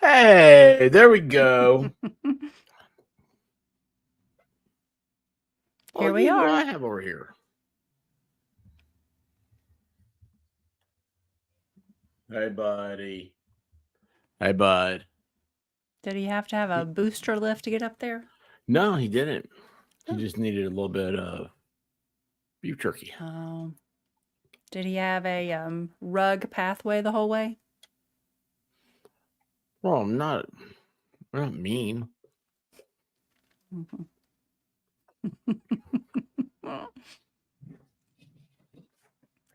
Hey, there we go. Here Well, we what do are. I have over here? Hey, buddy. Hey, bud. Did he have to have a booster lift to get up there? No, he didn't. He Oh. just needed a little bit of beef jerky. Oh. Did he have a rug pathway the whole way? Well, I'm not mean.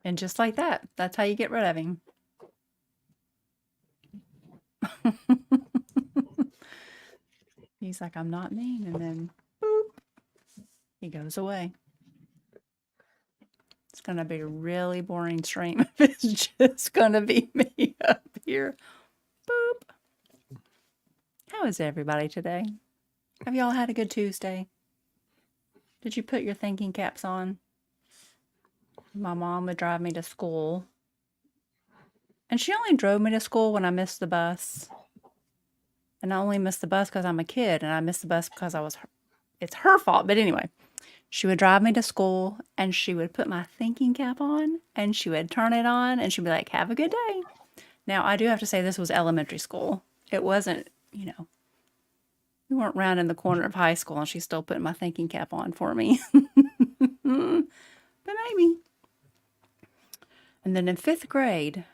And just like that, that's how you get rid of him. He's like, I'm not mean. And then, boop, he goes away. It's going to be a really boring stream if it's just going to be me up here. Boop. How is everybody today? Have y'all had a good Tuesday? Did you put your thinking caps on? My mom would drive me to school. And she only drove me to school when I missed the bus. And I only missed the bus because I'm a kid, and I missed the bus because it's her fault. But anyway, she would drive me to school, and she would put my thinking cap on, and she would turn it on, and she'd be like, have a good day. Now, I do have to say this was elementary school. It wasn't, we weren't rounding the corner of high school, and she's still putting my thinking cap on for me. But maybe. And then in 5th grade,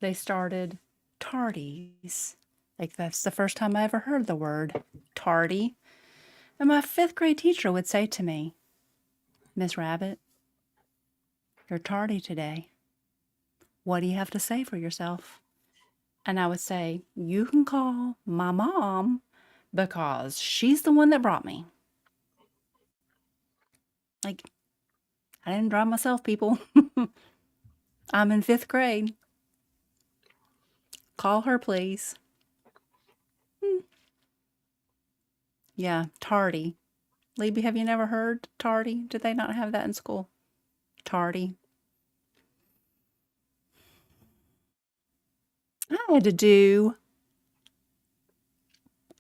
they started tardies. Like, that's the first time I ever heard the word tardy. And my 5th grade teacher would say to me, Miss Rabbit, you're tardy today. What do you have to say for yourself? And I would say, you can call my mom because she's the one that brought me. Like, I didn't drive myself, people. I'm in 5th grade. Call her, please. Yeah, tardy. Libby, have you never heard tardy? Did they not have that in school? Tardy. I had to do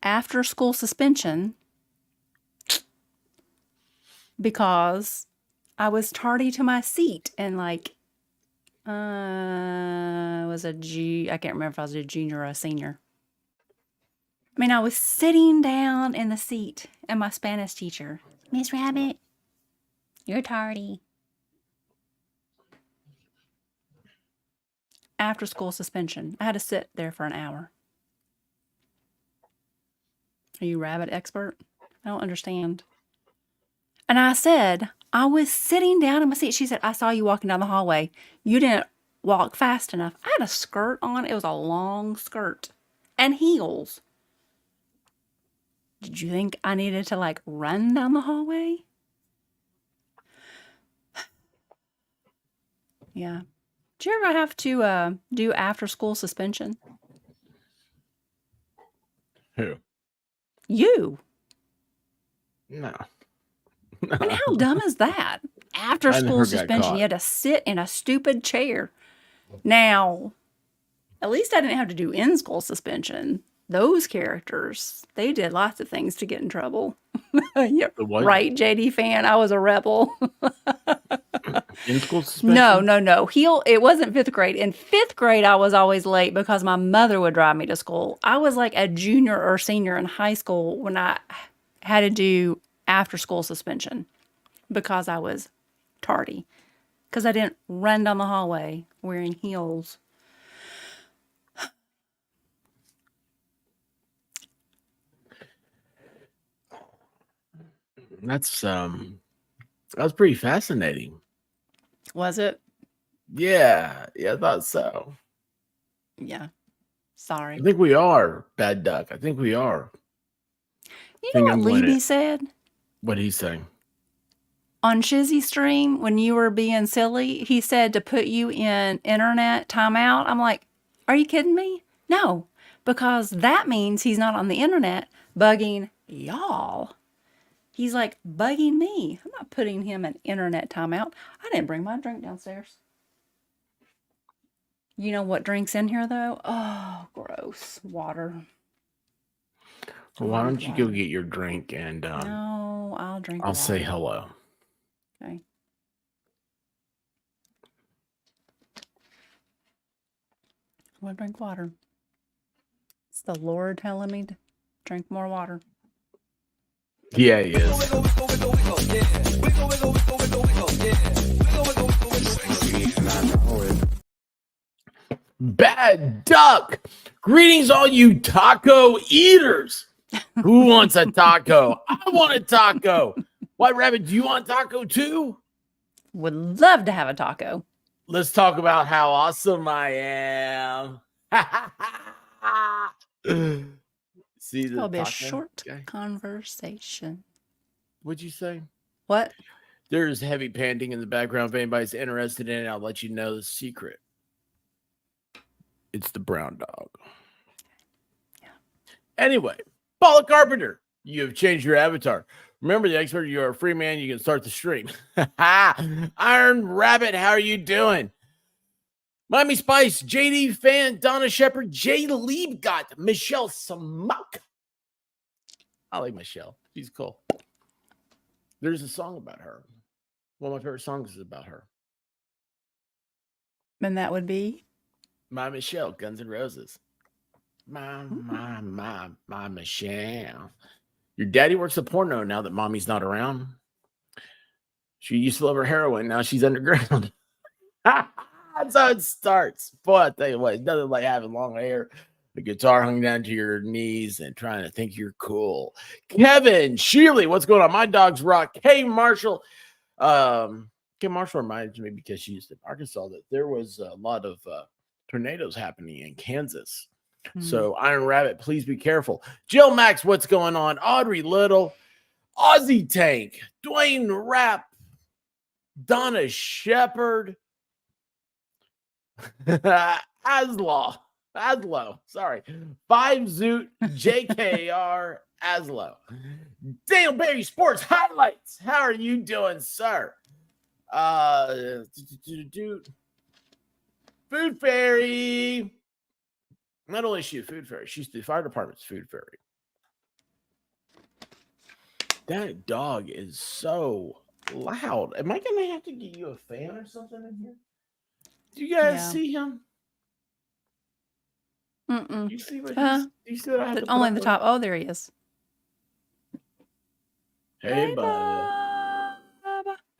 after school suspension because I was tardy to my seat and I can't remember if I was a junior or a senior. I mean, I was sitting down in the seat and my Spanish teacher, Miss Rabbit, you're tardy. After school suspension. I had to sit there for an hour. Are you rabbit expert? I don't understand. And I said, I was sitting down in my seat. She said, I saw you walking down the hallway. You didn't walk fast enough. I had a skirt on. It was a long skirt and heels. Did you think I needed to run down the hallway? Yeah. Did you ever have to do after school suspension? Who? You. No. And how dumb is that? After school suspension, you had to sit in a stupid chair. Now, at least I didn't have to do in school suspension. Those characters, they did lots of things to get in trouble. Yeah, right, JD fan. I was a rebel. In school suspension? No. It wasn't 5th grade. In 5th grade, I was always late because my mother would drive me to school. I was like a junior or senior in high school when I had to do after school suspension because I was tardy. Because I didn't run down the hallway wearing heels. That was pretty fascinating. Was it? Yeah, I thought so. Yeah. Sorry. I think we are, Bad Duck. I think we are. You know what Libby said? What'd he say? On Shizzy's stream, when you were being silly, he said to put you in internet timeout. I'm like, are you kidding me? No, because that means he's not on the internet bugging y'all. He's like bugging me. I'm not putting him in internet timeout. I didn't bring my drink downstairs. You know what drink's in here though? Oh, gross. Water. Well, why don't you go Water. get your drink and No, I'll drink I'll water. say hello. Okay. I want to drink water. It's the Lord telling me to drink more water. Yeah, he is. Bad duck. Greetings, all you taco eaters. Who wants a taco? I want a taco. White Rabbit, do you want taco too? Would love to have a taco. Let's talk about how awesome I am. See the It'll be a taco short guy? conversation. What'd you say? What? There's heavy panting in the background. If anybody's interested in it, I'll let you know the secret. It's the brown dog. Yeah. Anyway, Paula Carpenter, you have changed your avatar. Remember, the expert, you are a free man. You can start the stream. Iron Rabbit, how are you doing? Miami Spice, JD Fan, Donna Shepard, Jay Liebgott, Michelle Samuk. I like Michelle. She's cool. There's a song about her. One of my favorite songs is about her. And that would be? My Michelle, Guns N' Roses. My Michelle. Your daddy works at porno now that mommy's not around. She used to love her heroin. Now she's underground. That's how it starts. Boy, I tell you what, it's nothing like having long hair, the guitar hung down to your knees, and trying to think you're cool. Kevin, Sheely, what's going on? My dogs rock. Kay Marshall. Kay Marshall reminds me, because she used in Arkansas, that there was a lot of tornadoes happening in Kansas. So Iron Rabbit, please be careful. Jill Max, what's going on? Audrey Little, Aussie Tank, Dwayne Rapp, Donna Shepard, Aslow, sorry, 5 Zoot, JKR, Aslow, Daniel Berry Sports Highlights. How are you doing, sir? Food Fairy. Not only is she a food fairy, she's the fire department's food fairy. That dog is so loud. Am I going to have to get you a fan or something in here? Do you guys see him? Mm-mm. You see what do you see what I have to only the top. Oh, there he is. Hey, bud.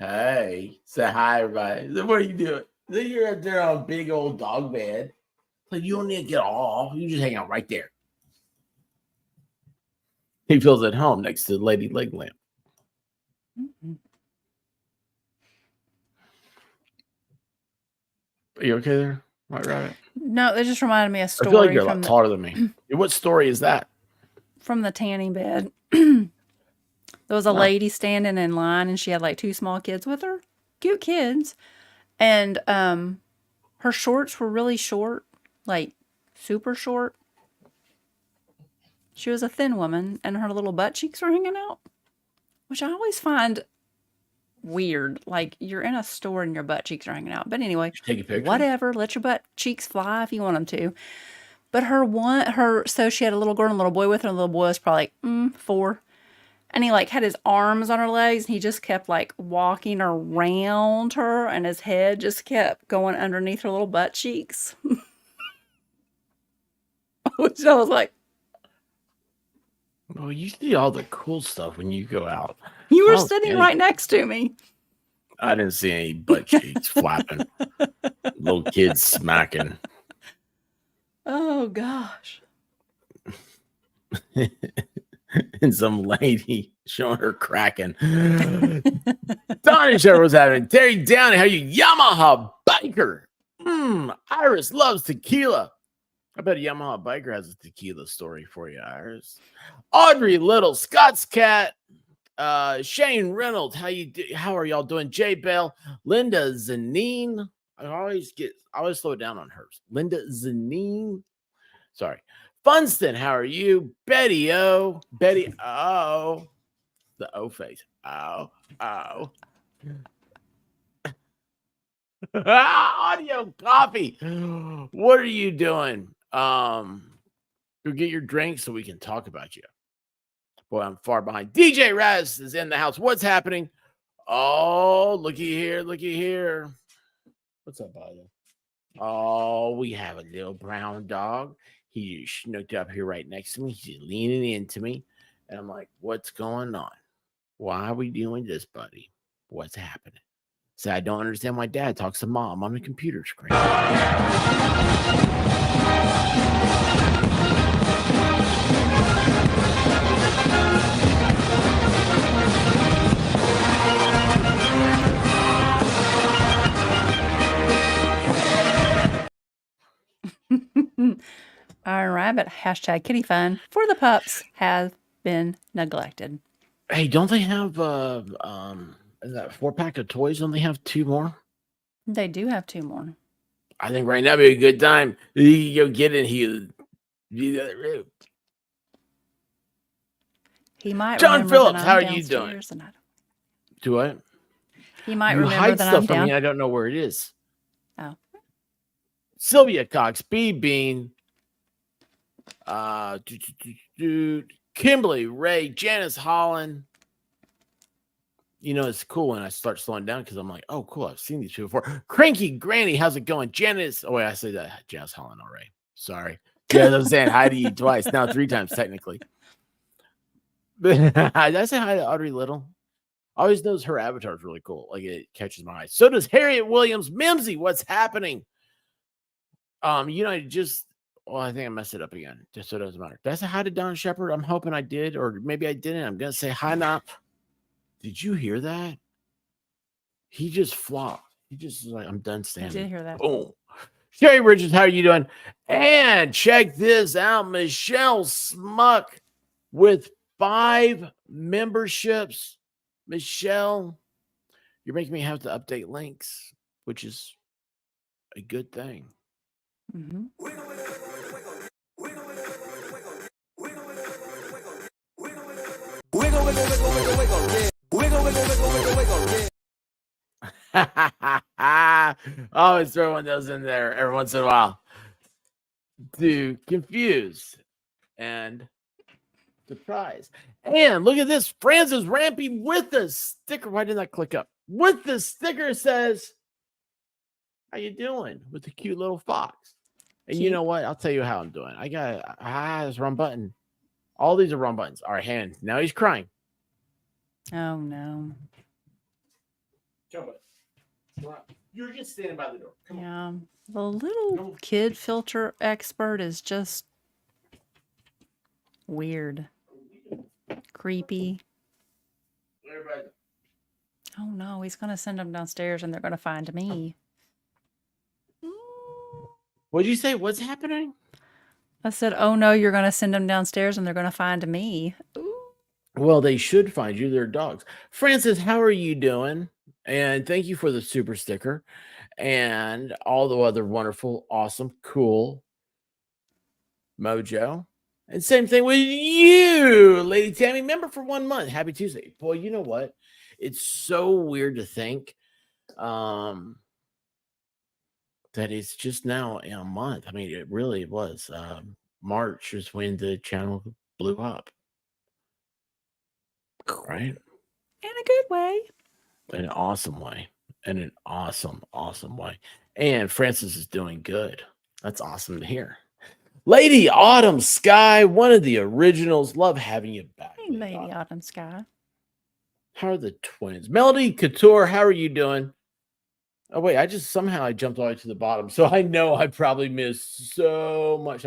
Hey. Say hi, everybody. What are you doing? You're up there on a big old dog bed. Like, you don't need to get off. You just hang out right there. He feels at home next to Lady Leg Lamp. Mm-hmm. Are you okay there, White Rabbit? No, it just reminded me of a story. I feel like you're a lot taller than me. What story is that? From the tanning bed. There was a lady standing in line, and she had like 2 small kids with her. Cute kids. And her shorts were really short. Like super short. She was a thin woman, and her little butt cheeks were hanging out, which I always find weird. Like, you're in a store and your butt cheeks are hanging out. But anyway, take a picture. Whatever. Let your butt cheeks fly if you want them to. But so she had a little girl and a little boy with her, and the little boy was probably like 4. And he like had his arms on her legs, and he just kept like walking around her, and his head just kept going underneath her little butt cheeks. Which I was like, well, you see all the cool stuff when you go out. You were sitting right next to me. I didn't see any butt cheeks flapping. Little kids smacking. Oh, gosh. And some lady showing her cracking. Donnie Show was having Terry Downey. How you Yamaha biker? Iris loves tequila. I bet a Yamaha biker has a tequila story for you, Iris. Audrey Little, Scott's Cat, Shane Reynolds. How are y'all doing? Jay Bell, Linda Zanine. I always slow down on hers. Linda Zanine. Sorry. Funston, how are you? Betty O. The O face. Oh. Audio coffee. What are you doing? Go get your drink so we can talk about you. Boy, I'm far behind. DJ Raz is in the house. What's happening? Oh, looky here, looky here. What's up, buddy? Oh, we have a little brown dog. He snooked up here right next to me. He's leaning into me. And I'm like, what's going on? Why are we doing this, buddy? What's happening? So I don't understand why dad talks to mom on the computer screen. Iron Rabbit, hashtag kitty fun for the pups have been neglected. Hey, don't they have that 4-pack of toys? Don't they have 2 more? They do have 2 more. I think right now would be a good time. You go get in here. The other room. He might. John remember Phillips, that how are I'm you doing? downstairs and I don't- Do what? He might You remember hide that stuff I'm from down. me. I don't know where it is. Oh. Sylvia Cox, B Bean, Kimberly, Ray, Janice Holland. You know, it's cool when I start slowing down because I'm like, oh, cool. I've seen these two before. Cranky Granny, how's it going? Janice. Oh, wait, I said that. Janice Holland already. Sorry. Yeah, I'm saying hi to you twice. Now 3 times, technically. Did I say hi to Audrey Little? I always knows her avatar is really cool. Like, it catches my eye. So does Harriet Williams. Mimsy, what's happening? You know, I think I messed it up again. Just so it doesn't matter. Did I say hi to Don Shepard? I'm hoping I did, or maybe I didn't. I'm gonna say hi now. Did you hear that? He just flopped. He just was like, I'm done standing. I did hear that. Boom. Sherry Bridges, how are you doing? And check this out. Michelle Smuck with 5 memberships. Michelle, you're making me have to update links, which is a good thing. Mm-hmm. Always throw one of those in there every once in a while to confuse and surprise. And look at this. Francis Rampy with the sticker. Why didn't that click up? With the sticker says, how you doing? With the cute little fox. And you know what? I'll tell you how I'm doing. I got this wrong button. All these are wrong buttons. All right, hand. Now he's crying. Oh no. You're just standing by the door. Come on. Yeah. The little kid filter expert is just weird. Creepy. Oh no, he's gonna send them downstairs and they're gonna find me. What'd you say? What's happening? I said, oh no, you're gonna send them downstairs and they're gonna find me. Ooh. Well, they should find you. They're dogs. Francis, how are you doing? And thank you for the super sticker and all the other wonderful, awesome, cool mojo. And same thing with you, Lady Tammy. Member for 1 month. Happy Tuesday. Boy, you know what? It's so weird to think that it's just now in a month. I mean, it really was. March is when the channel blew up. Right? In a good way. In an awesome way. In an awesome, awesome way. And Francis is doing good. That's awesome to hear. Lady Autumn Sky, one of the originals. Love having you back. Hey, Lady Autumn Sky. How are the twins? Melody Couture, how are you doing? Oh, wait, I jumped all the way to the bottom. So I know I probably missed so much.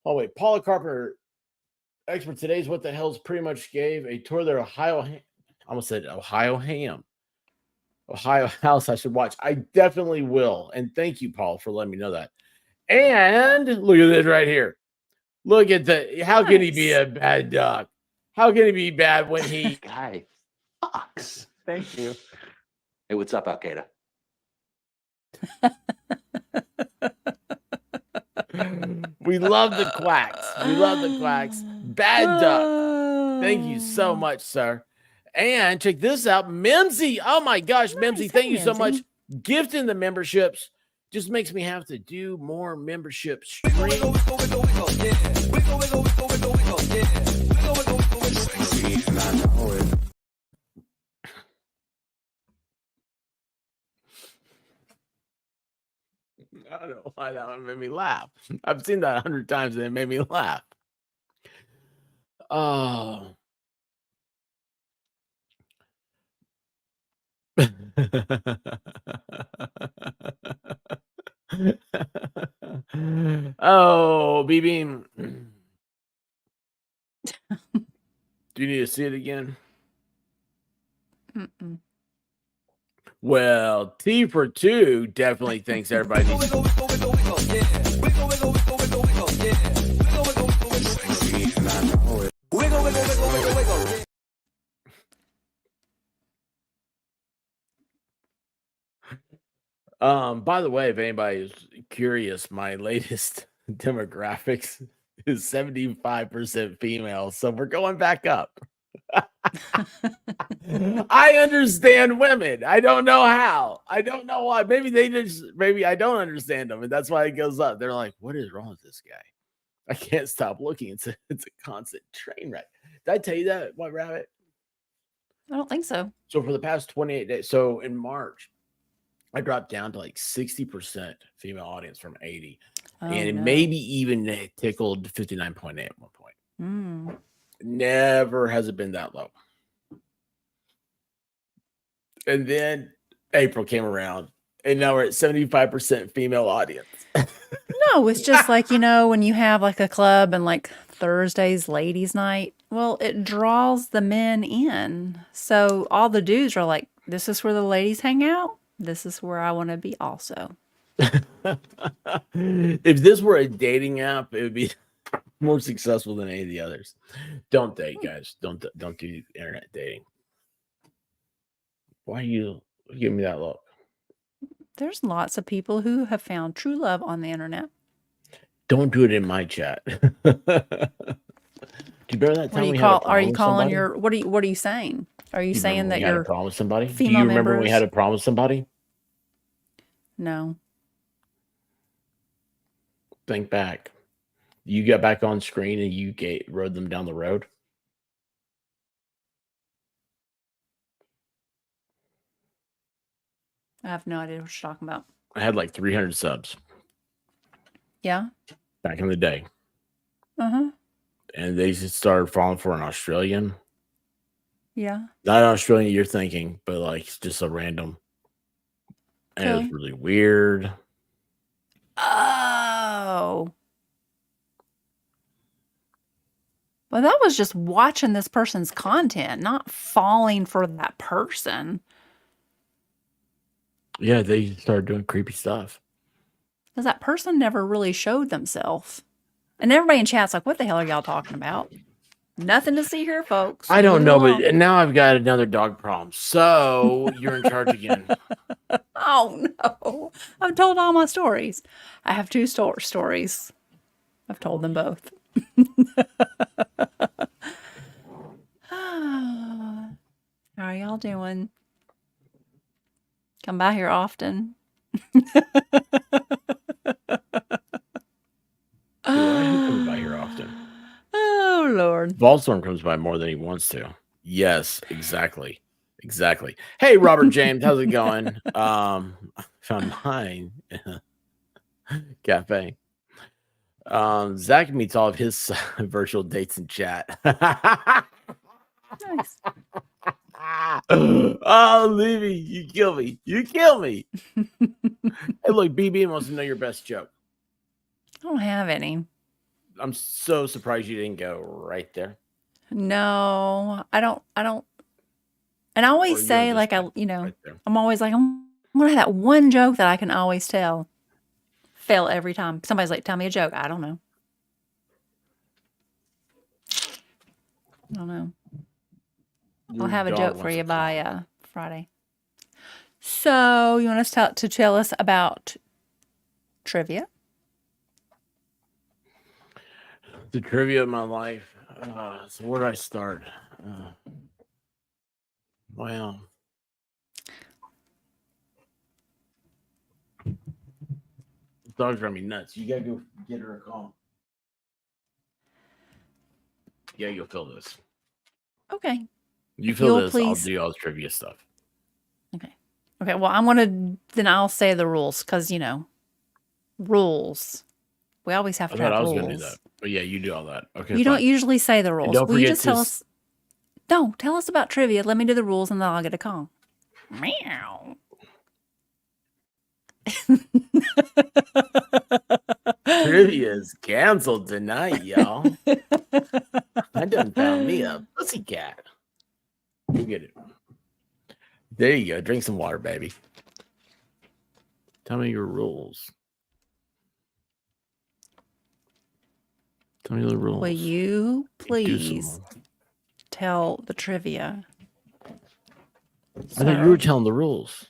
Oh, wait, Paula Carpenter, expert today's What the Hell's pretty much gave a tour of their Ohio house I should watch. I definitely will. And thank you, Paul, for letting me know that. And look at this right here. Look at how can he be a bad dog? How can he be bad when he Guy fox? Thank you. Hey, what's up, Al Qaeda? We love the quacks. We love the quacks. Bad duck. Thank you so much, sir. And check this out. Mimsy. Oh my gosh, Nice. Mimsy. Thank Hey, you so much. Mimsy. Gifting the memberships just makes me have to do more membership streams. I don't know why that one made me laugh. I've seen that 100 times and it made me laugh. Oh. Oh, B-Beam. Do you need to see it again? Mm-mm. Well, T for 2 definitely thinks everybody needs to. By the way, if anybody is curious, my latest demographics is 75% female, so we're going back up. I understand women. I don't know how. I don't know why. Maybe I don't understand them, and that's why it goes up. They're like, "What is wrong with this guy?" I can't stop looking. It's a constant train wreck. Did I tell you that, White Rabbit? I don't think so. So for the past 28 days, so in March, I dropped down to like 60% female audience from 80. And it maybe even tickled 59.8 at one point. Never has it been that low. And then April came around, and now we're at 75% female audience. No, it's just like, when you have like a club and like Thursday's ladies' night, well, it draws the men in. So all the dudes are like, this is where the ladies hang out. This is where I want to be also. If this were a dating app, it would be more successful than any of the others. Don't date, guys. Don't do internet dating. Why are you giving me that look? There's lots of people who have found true love on the internet. Don't do it in my chat. Do you remember that time we had a problem are you with calling somebody? your what are you saying? Are you saying that we had you're a problem with somebody? Do female you remember when we members? had a problem with somebody? No. Think back. You got back on screen and you rode them down the road. I have no idea what you're talking about. I had like 300 subs Yeah. back in the day. Uh-huh. And they just started falling for an Australian. Yeah. Not an Australian you're thinking, but like just a random. And it was really weird. Oh. Well, that was just watching this person's content, not falling for that person. Yeah, they started doing creepy stuff. Because that person never really showed themselves. And everybody in chat's like, what the hell are y'all talking about? Nothing to see here, folks. I don't know, but now I've got another dog problem. So you're in charge again. Oh, no. I've told all my stories. I have 2 stories. I've told them both. How are y'all doing? Come by here often. Who comes by here often? Oh, Lord. Volstorm comes by more than he wants to. Yes, exactly. Exactly. Hey, Robert James, how's it going? I found mine cafe. Zach meets all of his virtual dates in chat. Nice. Oh, Livy, you kill me. You kill me. Hey, look, BB wants to know your best joke. I don't have any. I'm so surprised you didn't go right there. No, I don't. And I always say, like, I'm always like, I'm going to have that one joke that I can always tell. Fail every time. Somebody's like, tell me a joke. I don't know. I'll have a joke for you by Friday. So, you want us to tell us about trivia? The trivia of my life. So where do I start? Well, dog's driving me nuts. You gotta go get her a call. Yeah, you'll fill this. Okay. You If fill you'll this, I'll please- do all the trivia stuff. Okay. Okay. Well, then I'll say the rules because, rules. We always have I to thought have I was rules. gonna do that. But yeah, you do all that. Okay. You fine. don't usually say the rules. don't Will you forget just tell to us? No, tell us about trivia. Let me do the rules and then I'll get a call. Meow. Trivia is canceled tonight, y'all. I done found me a pussycat. You get it. There you go. Drink some water, baby. Tell me your rules. Tell me the rules. Will you Do please some- tell the trivia? I thought you were telling the rules.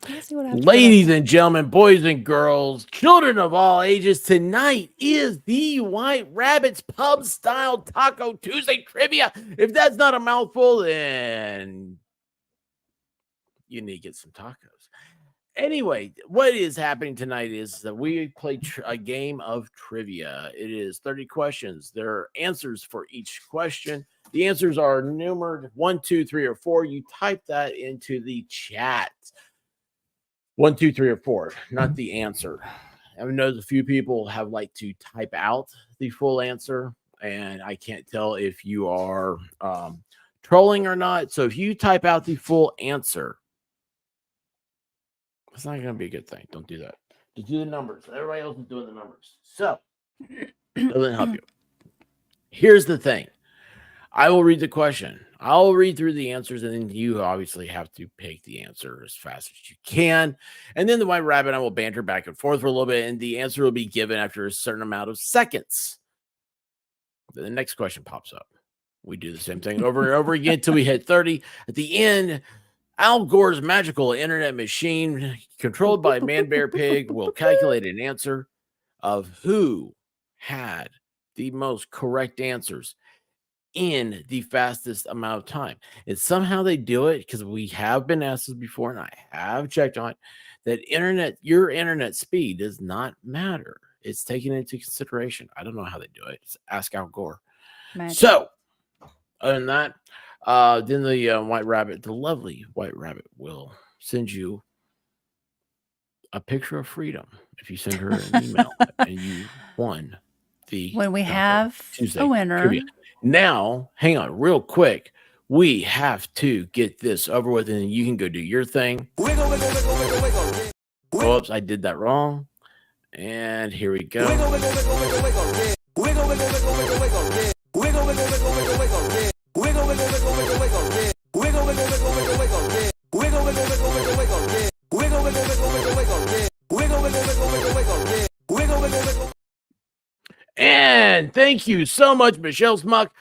Let's see what I have to Ladies and gentlemen, boys and girls, children of all ages, tonight is the White Rabbit's Pub Style Taco Tuesday Trivia. If that's not a mouthful, then you need to get some tacos. Anyway, what is happening tonight is that we play a game of trivia. It is 30 questions. There are answers for each question. The answers are numbered 1, 2, 3, or 4. You type that into the chat. 1, 2, 3, or 4, not the answer. I know a few people have liked to type out the full answer, and I can't tell if you are trolling or not. So if you type out the full answer, it's not going to be a good thing. Don't do that. Just do the numbers. Everybody else is doing the numbers. So doesn't help you. Here's the thing. I will read the question. I'll read through the answers, and then you obviously have to pick the answer as fast as you can. And then the White Rabbit and I will banter back and forth for a little bit, and the answer will be given after a certain amount of seconds. Then the next question pops up. We do the same thing over and over again until we hit 30. At the end, Al Gore's magical internet machine, controlled by Man Bear Pig, will calculate an answer of who had the most correct answers in the fastest amount of time. And somehow they do it because we have been asked this before, and I have checked on it, that your internet speed does not matter. It's taken into consideration. I don't know how they do it. Just ask Al Gore. Magic. So, other than that, then the White Rabbit, the lovely White Rabbit, will send you a picture of freedom if you send her an email and you won the When we Taco have Tuesday a winner. trivia. Now, hang on real quick. We have to get this over with, and you can go do your thing. Wiggle, wiggle, wiggle, wiggle, wiggle. Whoops, I did that wrong. And here we go. Wiggle, wiggle, wiggle, wiggle, wiggle. Wiggle, wiggle, wiggle, wiggle, wiggle. Wiggle, wiggle, wiggle, wiggle, wiggle. Wiggle, wiggle, wiggle, wiggle, wiggle. Wiggle, wiggle, wiggle, wiggle, wiggle. Wiggle, wiggle, wiggle, wiggle, wiggle. Wiggle, wiggle, wiggle, wiggle, wiggle. Wiggle, wiggle, wiggle, wiggle, wiggle. Wiggle, wiggle, wiggle. And thank you so much, Michelle Smuck.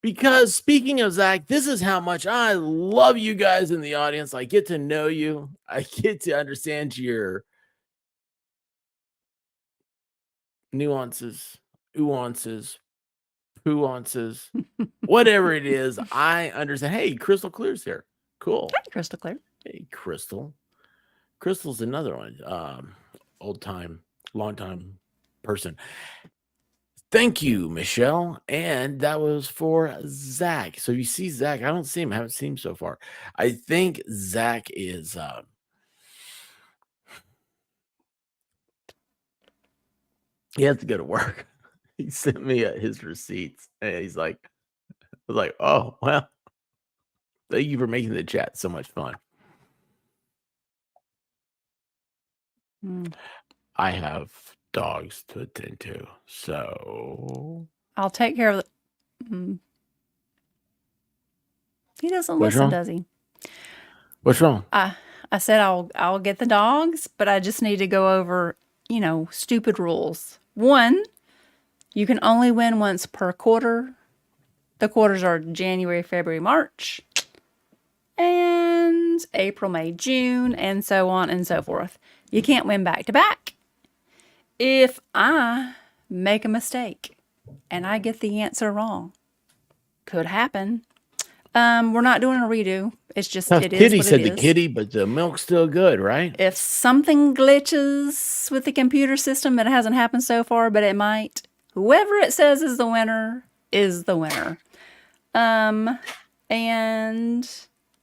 Because speaking of Zach, this is how much I love you guys in the audience. I get to know you. I get to understand your nuances, nuances, nuances, whatever it is. I understand. Hey, Crystal Clear's here. Cool. Hi, Crystal Clear. Hey, Crystal. Crystal's another one. Old time, long time person. Thank you, Michelle. And that was for Zach. So you see Zach. I don't see him. I haven't seen him so far. I think Zach is he has to go to work. He sent me his receipts. And he's like, I was like, oh, well, thank you for making the chat so much fun. I have dogs to attend to, so I'll take care of the. He doesn't What's listen, wrong? does he? What's wrong? I said I'll get the dogs, but I just need to go over, stupid rules. 1, you can only win once per quarter. The quarters are January, February, March, and April, May, June, and so on and so forth. You can't win back to back. If I make a mistake and I get the answer wrong, could happen, We're not doing a redo. It's just Tough it is Kitty what said it the is. kitty, but the milk's still good, right? If something glitches with the computer system, it hasn't happened so far, but it might. Whoever it says is the winner is the winner. And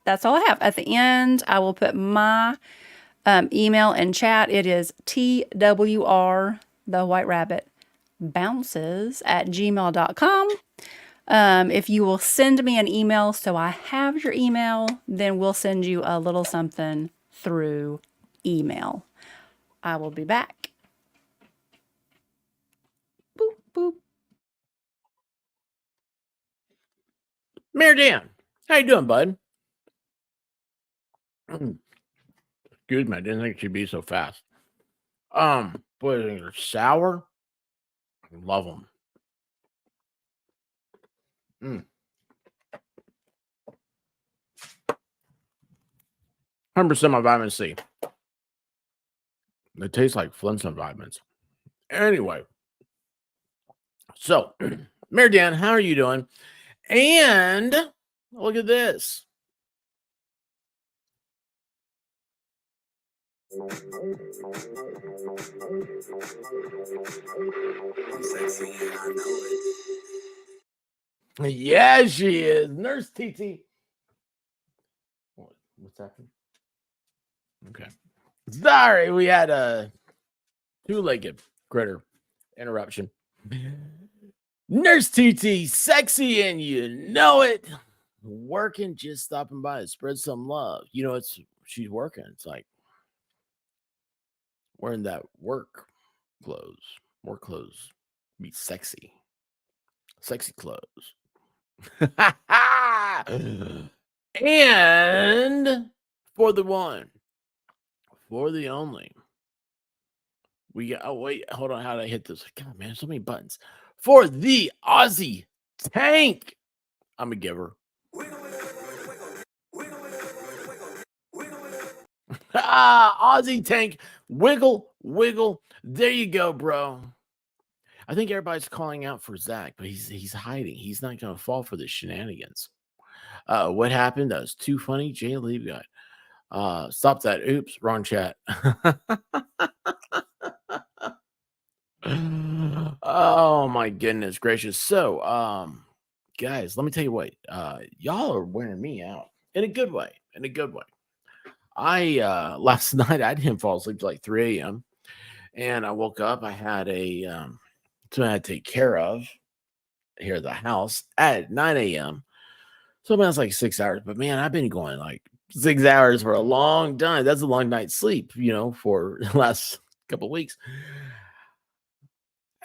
that's all I have. At the end, I will put my email in chat. It is TWR, the White Rabbit, bounces at gmail.com. If you will send me an email so I have your email, then we'll send you a little something through email. I will be back. Boop, boop. Mayor Dan, how you doing, bud? Excuse me, I didn't think she'd be so fast. Boy, they're sour. I love them. 100% my vitamin C. It tastes like Flintstone vitamins. Anyway, so Mayor Dan, how are you doing? And look at this. Yeah, she is. Nurse TT. What's happening? Okay. Sorry, we had a two-legged critter interruption. Nurse TT, sexy and you know it. Working, just stopping by to spread some love. You know, she's working. It's like wearing that work clothes, be sexy. Sexy clothes. And for the one, for the only, we got, oh wait, hold on, how did I hit this? God, man, so many buttons. For the Aussie Tank, I'm a giver. Aussie Tank, wiggle, wiggle. There you go, bro. I think everybody's calling out for Zach, but he's hiding. He's not going to fall for the shenanigans. What happened? That was too funny. Jay Lee got stop that. Oops, wrong chat. Oh my goodness gracious. So, guys, let me tell you what. Y'all are wearing me out in a good way. In a good way. I last night I didn't fall asleep till like 3 a.m. and I woke up. I had a something I had to take care of here at the house at 9 a.m. So man, it's like 6 hours. But man, I've been going like 6 hours for a long time. That's a long night's sleep, you know, for the last couple of weeks.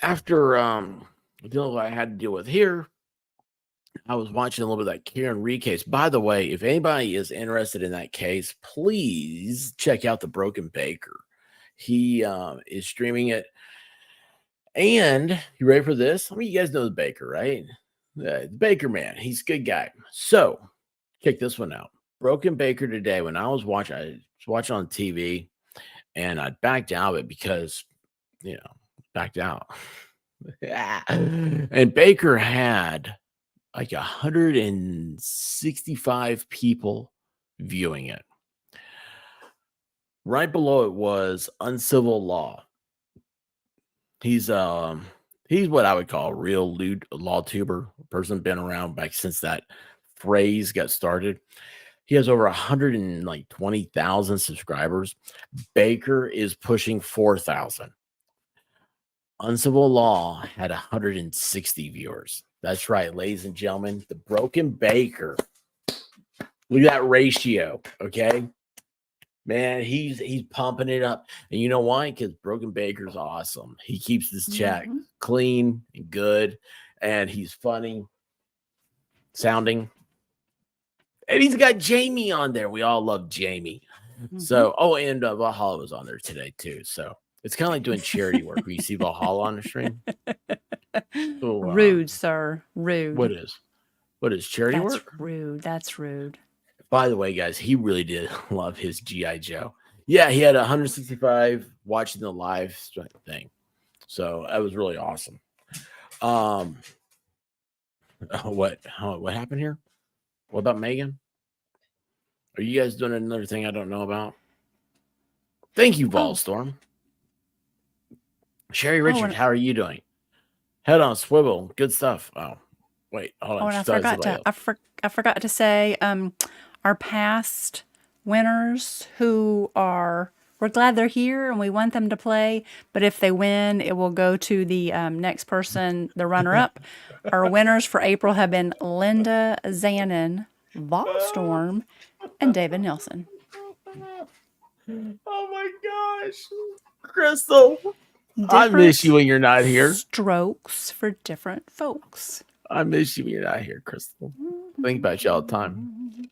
After dealing with what I had to deal with here, I was watching a little bit of that Karen Reed case. By the way, if anybody is interested in that case, please check out the Broken Baker. He is streaming it. And you ready for this? I mean, you guys know the Baker, right? The Baker man. He's a good guy. So check this one out. Broken Baker today. When I was watching on TV, and I backed out of it because, you know, backed out. And Baker had like 165 people viewing it. Right below it was uncivil law. He's what I would call a real law tuber person, been around back since that phrase got started. He has over 120,000 subscribers. Baker is pushing 4,000. Uncivil Law had 160 viewers. That's right, ladies and gentlemen. The Broken Baker. Look at that ratio, okay? Man, he's pumping it up. And you know why? Because Broken Baker's awesome. He keeps this chat clean and good. And he's funny sounding. And he's got Jamie on there. We all love Jamie. So, and Valhalla was on there today too. So it's kind of like doing charity work where you see Valhalla on the stream. So, Rude, sir. Rude. What is charity That's work? rude. That's rude. By the way, guys, he really did love his G.I. Joe. Yeah, he had 165 watching the live thing. So that was really awesome. What happened here? What about Megan? Are you guys doing another thing I don't know about? Thank you, Volstorm. Sherry Richard, and- how are you doing? Head on swivel. Good stuff. Oh, wait. Hold on. Oh, and She thought it was somebody else. I forgot to say, our past winners we're glad they're here and we want them to play, but if they win, it will go to the next person, the runner-up. Our winners for April have been Linda Zanin, Volstorm, and David Nelson. Oh my gosh. Crystal. I miss you when you're not here. Strokes for different folks. I miss you when you're not here, Crystal. Think about you all the time.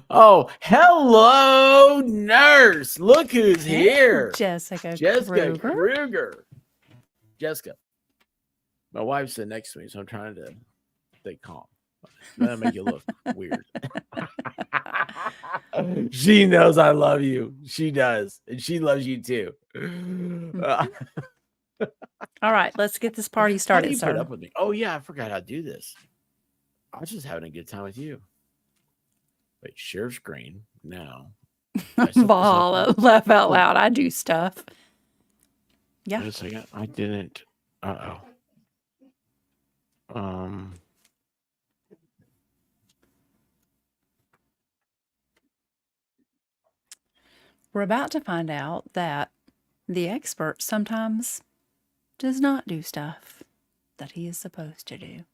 Oh, hello, nurse. Look who's here. Jessica Kruger. Jessica. My wife's sitting next to me, so I'm trying to stay calm. That'll make you look weird. She knows I love you. She does. And she loves you too. All right, let's get this party started, How do you sir. put up with me? Oh, yeah, I forgot how to do this. I was just having a good time with you. Wait, share screen now. Valhalla, laugh out loud. I do stuff. Yeah. Wait a second. I didn't. We're about to find out that the expert sometimes does not do stuff that he is supposed to do.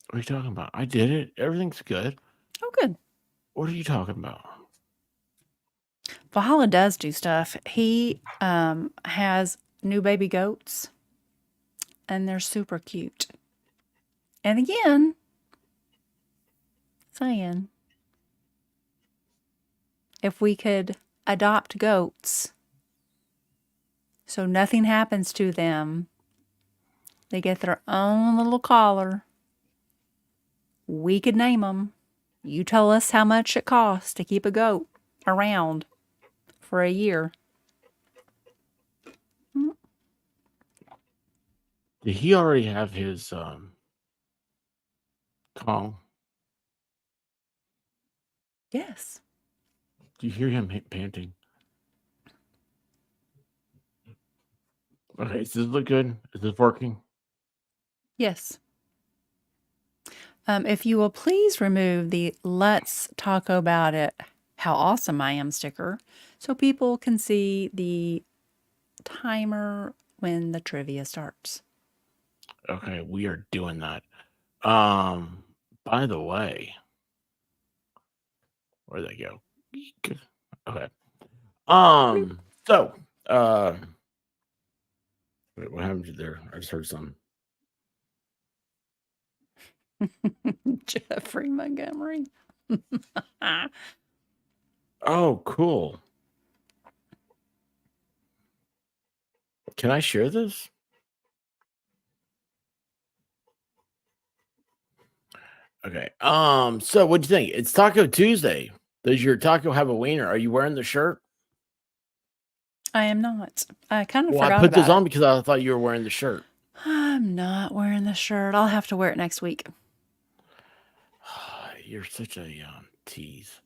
What are you talking about? I did it. Everything's good. Oh, good. What are you talking about? Valhalla does do stuff. He has new baby goats, and they're super cute. And again, saying, if we could adopt goats so nothing happens to them, they get their own little collar, we could name them. You tell us how much it costs to keep a goat around for a year. Did he already have his call? Yes. Do you hear him panting? Okay, does this look good? Is this working? Yes. If you will please remove the "Let's Talk About It, How Awesome I Am" sticker so people can see the timer when the trivia starts. Okay, we are doing that. By the way, where'd that go? Okay. So, wait, what happened there? I just heard something. Jeffrey Montgomery. Oh, cool. Can I share this? Okay. So what'd you think? It's Taco Tuesday. Does your taco have a wiener? Are you wearing the shirt? I am not. I kind of Well, forgot I put this about on because I thought you were wearing the shirt. I'm not wearing the shirt. I'll have to wear it next week. You're such a tease.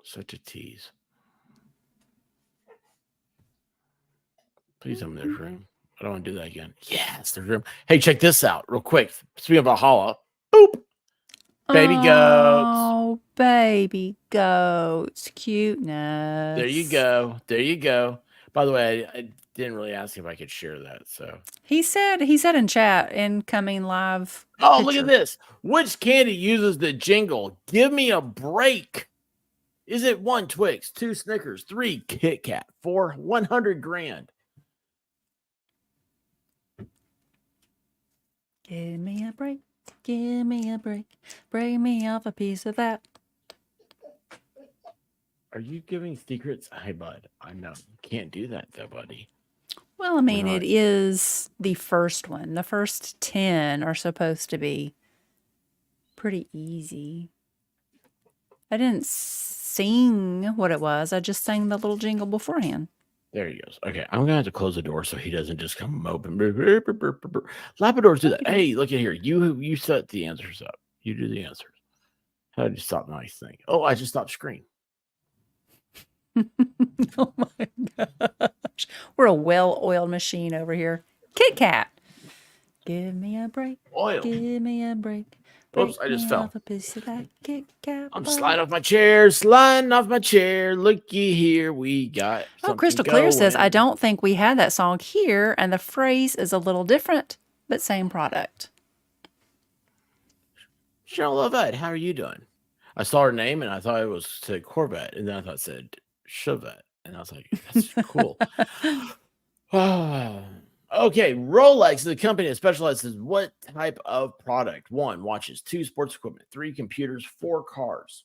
Such a tease. Please tell me there's room. I don't want to do that again. Yes, there's room. Hey, check this out real quick. Speaking of Valhalla, boop. Baby goats. Oh, baby goats. Cuteness. There you go. There you go. By the way, I didn't really ask if I could share that. So He said in chat, incoming live. oh, picture. look at this. Which candy uses the jingle? Give me a break. Is it 1 Twix, 2 Snickers, 3 Kit Kat, 4 100 grand? Give me a break. Give me a break. Break me off a piece of that. Are you giving secrets? Hey, bud, I know you can't do that, though, buddy. Well, I mean, it is the first one. The first 10 are supposed to be pretty easy. I didn't sing what it was. I just sang the little jingle beforehand. There he goes. Okay, I'm gonna have to close the door so he doesn't just come open. Labradors do that. Hey, look at here. You set the answers up. You do the answers. How did you stop the nice thing? Oh, I just stopped screen. Oh my gosh. We're a well-oiled machine over here. Kit Kat. Give me a break. Oil. Give me a break. Oops, Break I just me fell. off a piece of that Kit Kat. I'm bar. sliding off my chair. Sliding off my chair. Looky here. We got Oh, something Crystal Clear says, I going. don't think we had that song here, and the phrase is a little different, but same product. Cheryl Lovett, how are you doing? I saw her name and I thought it was said Corvette, and then I thought it said Chevette, and I was like, that's cool. Okay, Rolex is a company that specializes in what type of product? 1, watches. 2, sports equipment. 3, computers. 4, cars.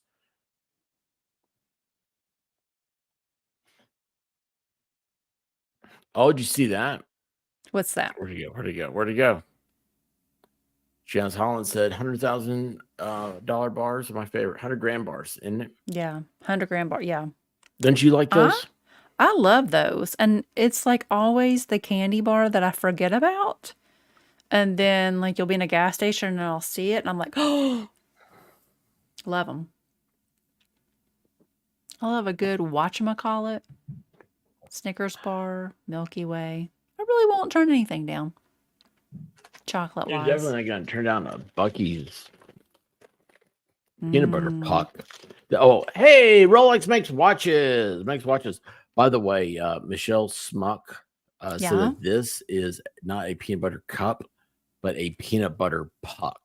Oh, did you see that? What's that? Where'd he go? Where'd he go? Where'd he go? Janice Holland said $100,000 bars are my favorite. 100 grand bars, isn't it? Yeah, 100 gram bar. Yeah. Don't you like those? I love those. And it's like always the candy bar that I forget about. And then like you'll be in a gas station and I'll see it and I'm like, oh, love them. I love a good whatchamacallit, Snickers bar, Milky Way. I really won't turn anything down. Chocolate You're wise. definitely going to turn down a Bucky's peanut butter puck. Oh, hey, Rolex makes watches. By the way, Michelle Smuck said Yeah. that this is not a peanut butter cup, but a peanut butter puck.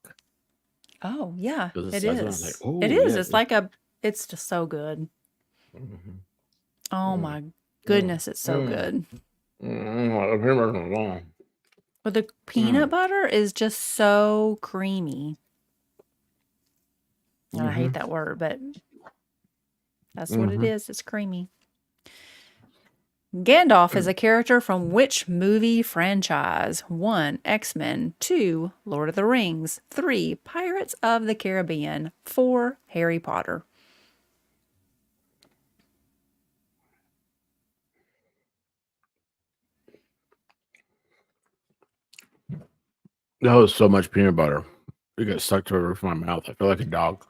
Oh, yeah, So it that's what I was is. like, oh, It is. yeah. It's like it's just so good. Mhm. Oh my goodness, it's so good. But the peanut butter is just so creamy. I hate that word, but that's what it is. It's creamy. Gandalf is a character from which movie franchise? 1, X-Men. 2, Lord of the Rings. 3, Pirates of the Caribbean. 4, Harry Potter. That was so much peanut butter. It got stuck to the roof of my mouth. I feel like a dog.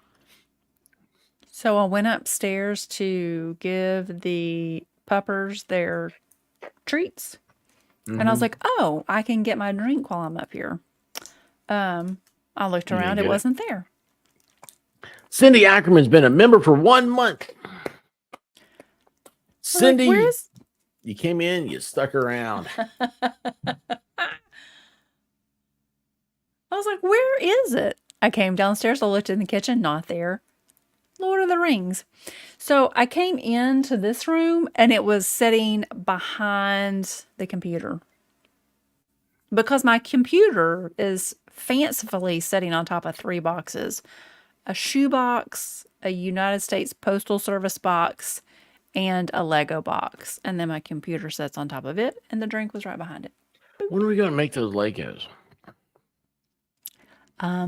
So I went upstairs to give the puppers their treats. And I was like, oh, I can get my drink while I'm up here. I looked You didn't around. get It it? wasn't there. Cindy Ackerman's been a member for 1 month. I was Cindy, like, where's... you came in, you stuck around. I was like, where is it? I came downstairs. I looked in the kitchen. Not there. Lord of the Rings. So I came into this room and it was sitting behind the computer. Because my computer is fancifully sitting on top of 3 boxes. A shoebox, a United States Postal Service box, and a Lego box. And then my computer sits on top of it and the drink was right behind it. When are we going to make those Legos? Huh?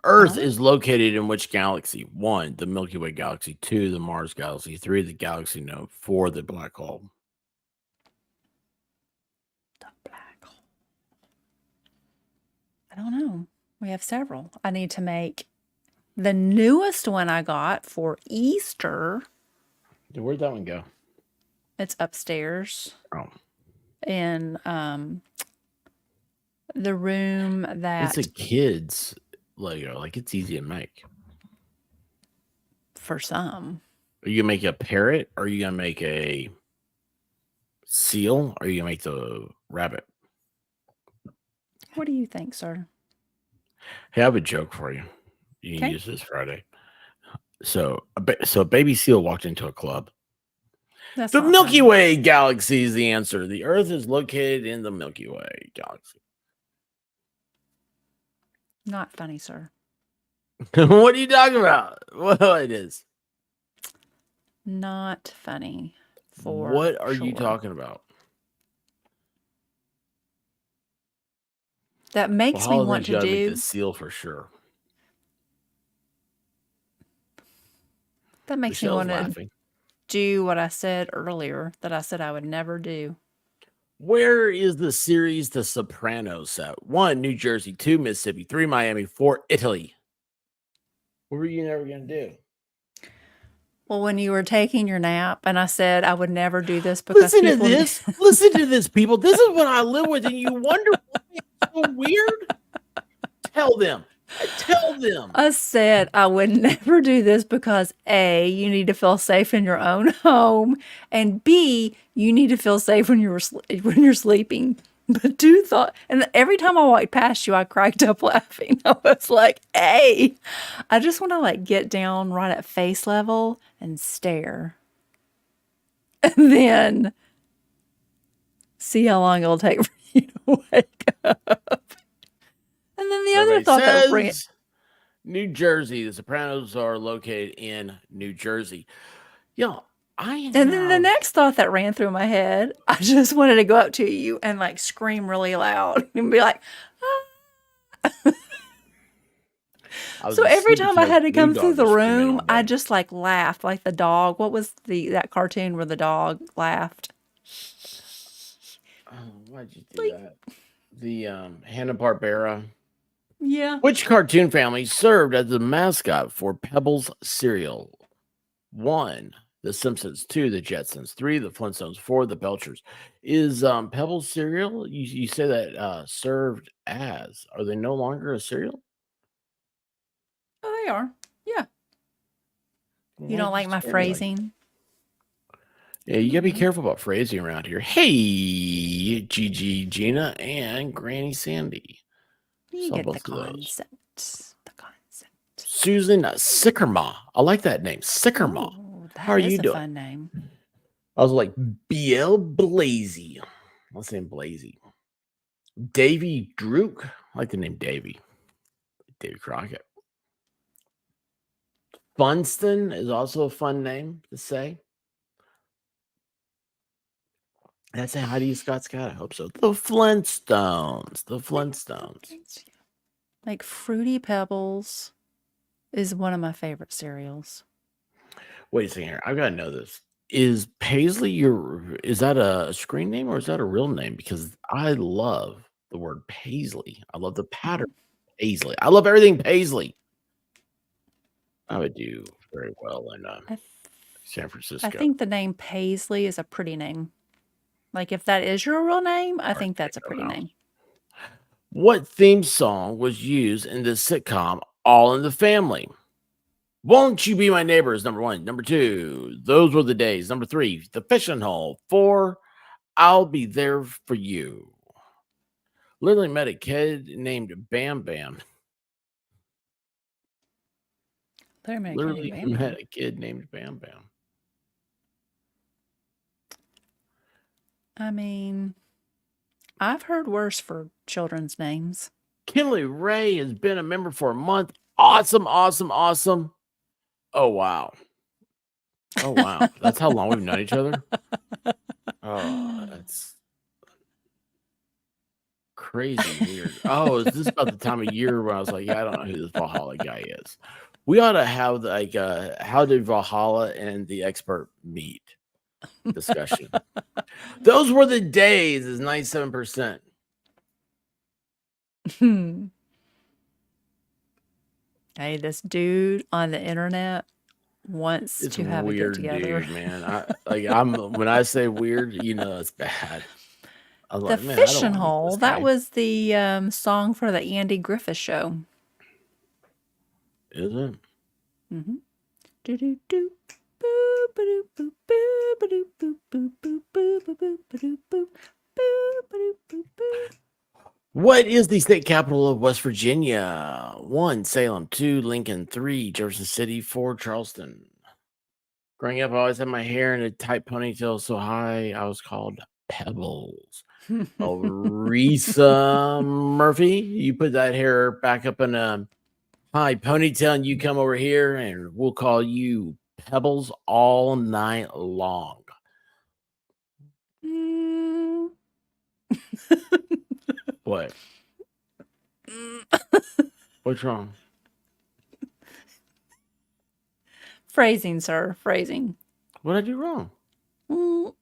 Earth is located in which galaxy? 1, the Milky Way galaxy. 2, the Mars galaxy. 3, the galaxy node. 4, the black hole. The black hole. I don't know. We have several. I need to make the newest one I got for Easter. Where'd that one go? It's upstairs Oh, in the room that it's a kid's Lego. Like, it's easy to make. for some. Are you going to make a parrot? Or are you going to make a seal? Or are you going to make the rabbit? What do you think, sir? Hey, I have a joke for you. You can Okay. use this Friday. So a baby seal walked into a club. That's The not Milky funny. Way galaxy is the answer. The Earth is located in the Milky Way galaxy. Not funny, sir. What are you talking about? Well, it is. Not funny. For What are you sure. talking about? That makes me want to make do. the seal for sure. That makes me Michelle's want to. laughing. do what I said earlier that I said I would never do. Where is the series The Sopranos set? 1, New Jersey. 2, Mississippi. 3, Miami. 4, Italy. What were you never going to do? Well, when you were taking your nap, and I said I would never do this because Listen to people this. Listen to this, people. This is what I live with, and you wonder why it's so weird? Tell them. Tell them. I said I would never do this because A, you need to feel safe in your own home, and B, you need to feel safe when you're sleeping. But two thought, and every time I walked past you, I cracked up laughing. I was like, "Hey, I just want to like get down right at face level and stare, and then see how long it'll take for you to wake up." And then the other Everybody thought that bring it. says New Jersey. The Sopranos are located in New Jersey. And then the next thought that ran through my head, I just wanted to go up to you and like scream really loud and be like, "Ah." So every time I had to come through the room, I just like laughed like the dog. What was that cartoon where the dog laughed? Oh, why'd you do that? The Hanna-Barbera. Yeah. Which cartoon family served as the mascot for Pebbles cereal? 1, The Simpsons. 2, The Jetsons. 3, The Flintstones. 4, The Belchers. Is Pebbles cereal? You say that served as? Are they no longer a cereal? Oh, they are. Yeah. You don't like my phrasing? Yeah, you gotta be careful about phrasing around here. Hey, Gigi, Gina, and Granny Sandy. You Saw get the both of those. concept. The concept. Susan Sickerma. I like that name, Sickerma. Ooh, How are that is you a doing? fun name. I was like BL Blazy. Let's name Blazy. Davy Druk. I like the name Davy. Davy Crockett. Funston is also a fun name to say. Did I say hi to you, Scott? I hope so. The Flintstones. The Flintstones. Like Fruity Pebbles is one of my favorite cereals. Wait a second here. I've got to know this. Is Paisley is that a screen name or is that a real name? Because I love the word Paisley. I love the pattern Paisley. I love everything Paisley. I would do very well in San Francisco. I think the name Paisley is a pretty name. Like if that is your real name, I think that's a pretty name. What theme song was used in the sitcom All in the Family? Won't You Be My Neighbor is number 1. Number 2, Those Were the Days. Number 3, The Fishing Hole. 4, I'll Be There for You. Literally met a kid named Bam Bam. Literally met a kid named Bam Bam. I mean, I've heard worse for children's names. Kinley Ray has been a member for a month. Awesome, awesome, awesome. Oh, wow. Oh, wow. That's how long we've known each other? Oh, that's crazy weird. Oh, is this about the time of year where I was like, yeah, I don't know who this Valhalla guy is. We ought to have like how did Valhalla and the expert meet discussion. Those Were the Days is 97%. Hey, this dude on the internet wants to have a get together. Dude, man. When I say weird, you know it's bad. The Fishing Hole, that was the song for the Andy Griffith Show. Is it? Mm-hmm. What is the state capital of West Virginia? 1, Salem. 2, Lincoln. 3, Jefferson City. 4, Charleston. Growing up, I always had my hair in a tight ponytail so high, I was called Pebbles. Oh, Risa Murphy, you put that hair back up in a high ponytail and you come over here and we'll call you Pebbles all night long. What? What's wrong? Phrasing, sir. Phrasing. What did I do wrong? Mm.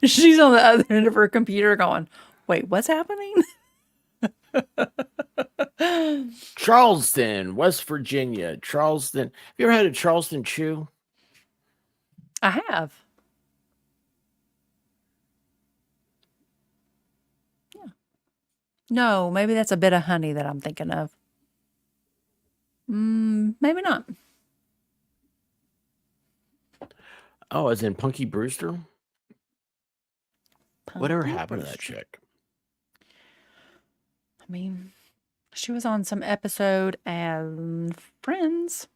She's on the other end of her computer going, wait, what's happening? Charleston, West Virginia. Charleston. Have you ever had a Charleston chew? I have. Yeah. No, maybe that's a bit of honey that I'm thinking of. Maybe not. Oh, as in Punky Brewster? Whatever Punky happened to that Brewster. chick? I mean, she was on some episode and Friends.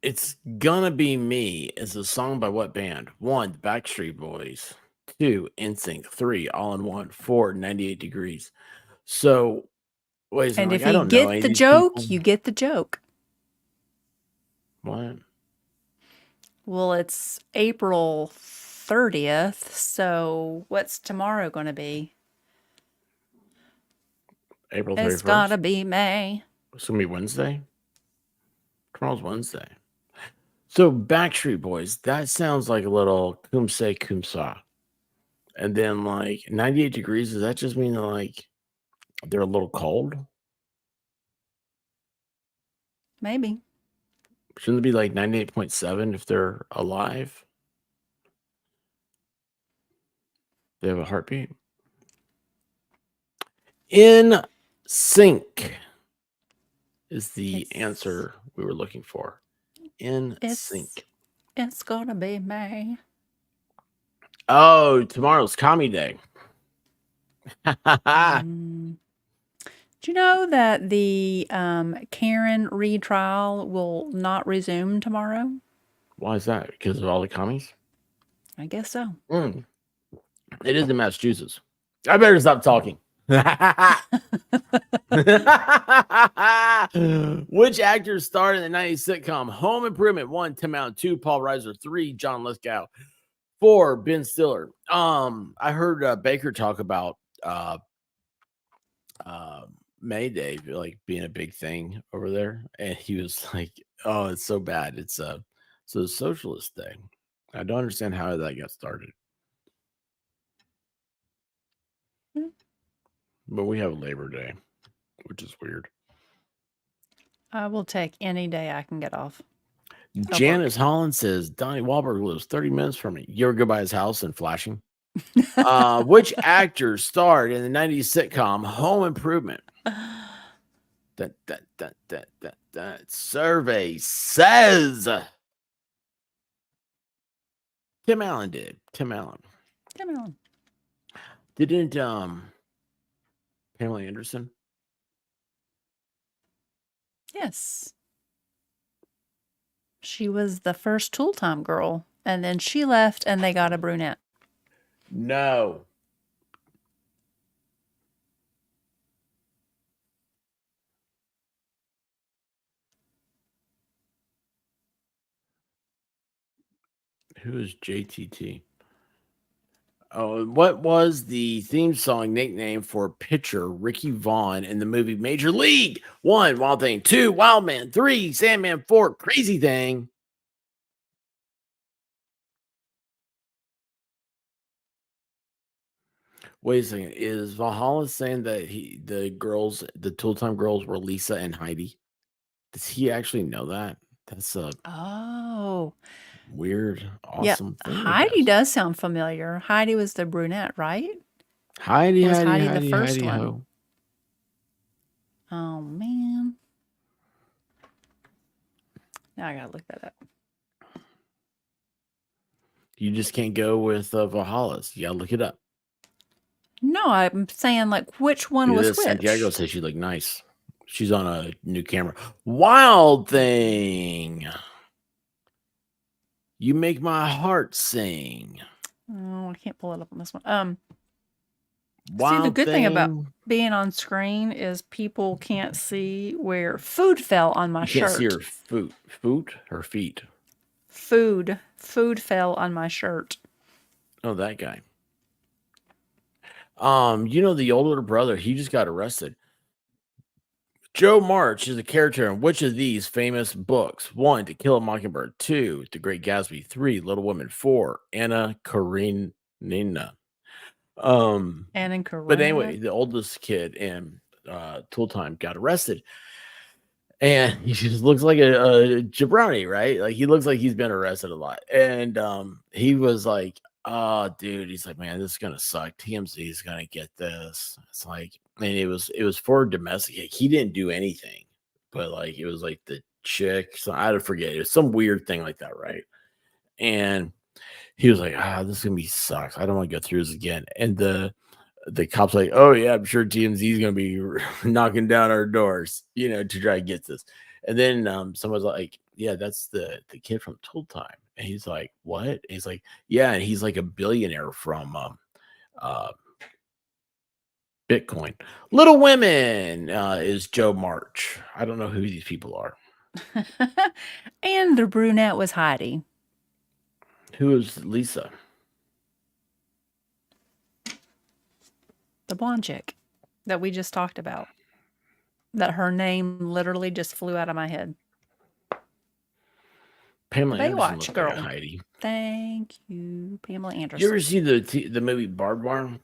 It's Gonna Be Me is a song by what band? 1, the Backstreet Boys. 2, NSYNC. 3, All in One. 4, 98 Degrees. So, wait a second. And Like, if I you don't know any get of the these joke, people. you get the joke. What? Well, it's April 30th, so what's tomorrow going to be? April It's 31st? gotta be May. It's going to be Wednesday? Tomorrow's Wednesday. So, Backstreet Boys, that sounds like a little kumse kumsa. And then, like, 98 Degrees, does that just mean that, like, they're a little cold? Maybe. Shouldn't it be like 98.7 if they're alive? They have a heartbeat. In sync is the It's- answer we were looking for. In sync. It's gonna be May. Oh, tomorrow's Commie Day. Do you know that the Karen retrial will not resume tomorrow? Why is that? Because of all the commies? I guess so. It is in Massachusetts. I better stop talking. Which actors starred in the 90s sitcom Home Improvement? 1, Tim Allen. 2, Paul Reiser. 3, John Lithgow. 4, Ben Stiller. I heard Baker talk about May Day like being a big thing over there, and he was like, "Oh, it's so bad. It's a socialist thing." I don't understand how that got started. But we have Labor Day, which is weird. I will take any day I can get off. Janice Holland says Donnie Wahlberg lives 30 minutes from me. You ever go by his house in Flushing? Which actor starred in the 90s sitcom Home Improvement? That survey says Tim Allen did. Tim Allen. Didn't Pamela Anderson? Yes. She was the first Tool Time girl, and then she left and they got a brunette. No. Who is JTT? Oh, what was the theme song nickname for pitcher Ricky Vaughn in the movie Major League? 1, Wild Thing. 2, Wild Man. 3, Sandman. 4, Crazy Thing. Wait a second. Is Valhalla saying that the Tool Time girls were Lisa and Heidi? Does he actually know that? That's a weird, awesome thing. Heidi does sound familiar. Heidi was the brunette, right? Heidi, Was Heidi, Heidi the first one? ho. Oh, man. Now I gotta look that up. You just can't go with Valhalla's. You gotta look it up. No, I'm saying like which one Look at was this. which? Santiago says she looked nice. She's on a new camera. Wild Thing. You make my heart sing. Oh, I can't pull it up on this one. Wild See, the good thing about Thing. being on screen is people can't see where food fell on my You shirt. can't see her foot or feet. Food fell on my shirt. Oh, that guy. The older brother, he just got arrested. Joe March is a character in which of these famous books? 1, To Kill a Mockingbird. 2, The Great Gatsby. 3, Little Women. 4, Anna Karenina. And in But anyway, the oldest kid in Tool Time got arrested, and he just looks like a jabroni, right? Like he looks like he's been arrested a lot, and he was like, "Oh, dude," he's like, "Man, this is gonna suck. TMZ is gonna get this." It's like, and it was for domestic. He didn't do anything, but like it was like the chick. So I don't forget. It was some weird thing like that, right? And he was like, this is gonna be sucks. I don't want to go through this again. And the cops like, oh yeah, I'm sure TMZ is gonna be knocking down our doors, to try to get this. And then someone's like, yeah, that's the kid from Tool Time. And he's like, what? And he's like, yeah, and he's like a billionaire from Bitcoin. Little Women is Joe March. I don't know who these people are. and the brunette was Heidi. Who is Lisa? The blonde chick that we just talked about. That her name literally just flew out of my head. Pamela Anderson Baywatch looks girl. like a Heidi. Thank you, Pamela Anderson. You ever see the movie Barbed Wire?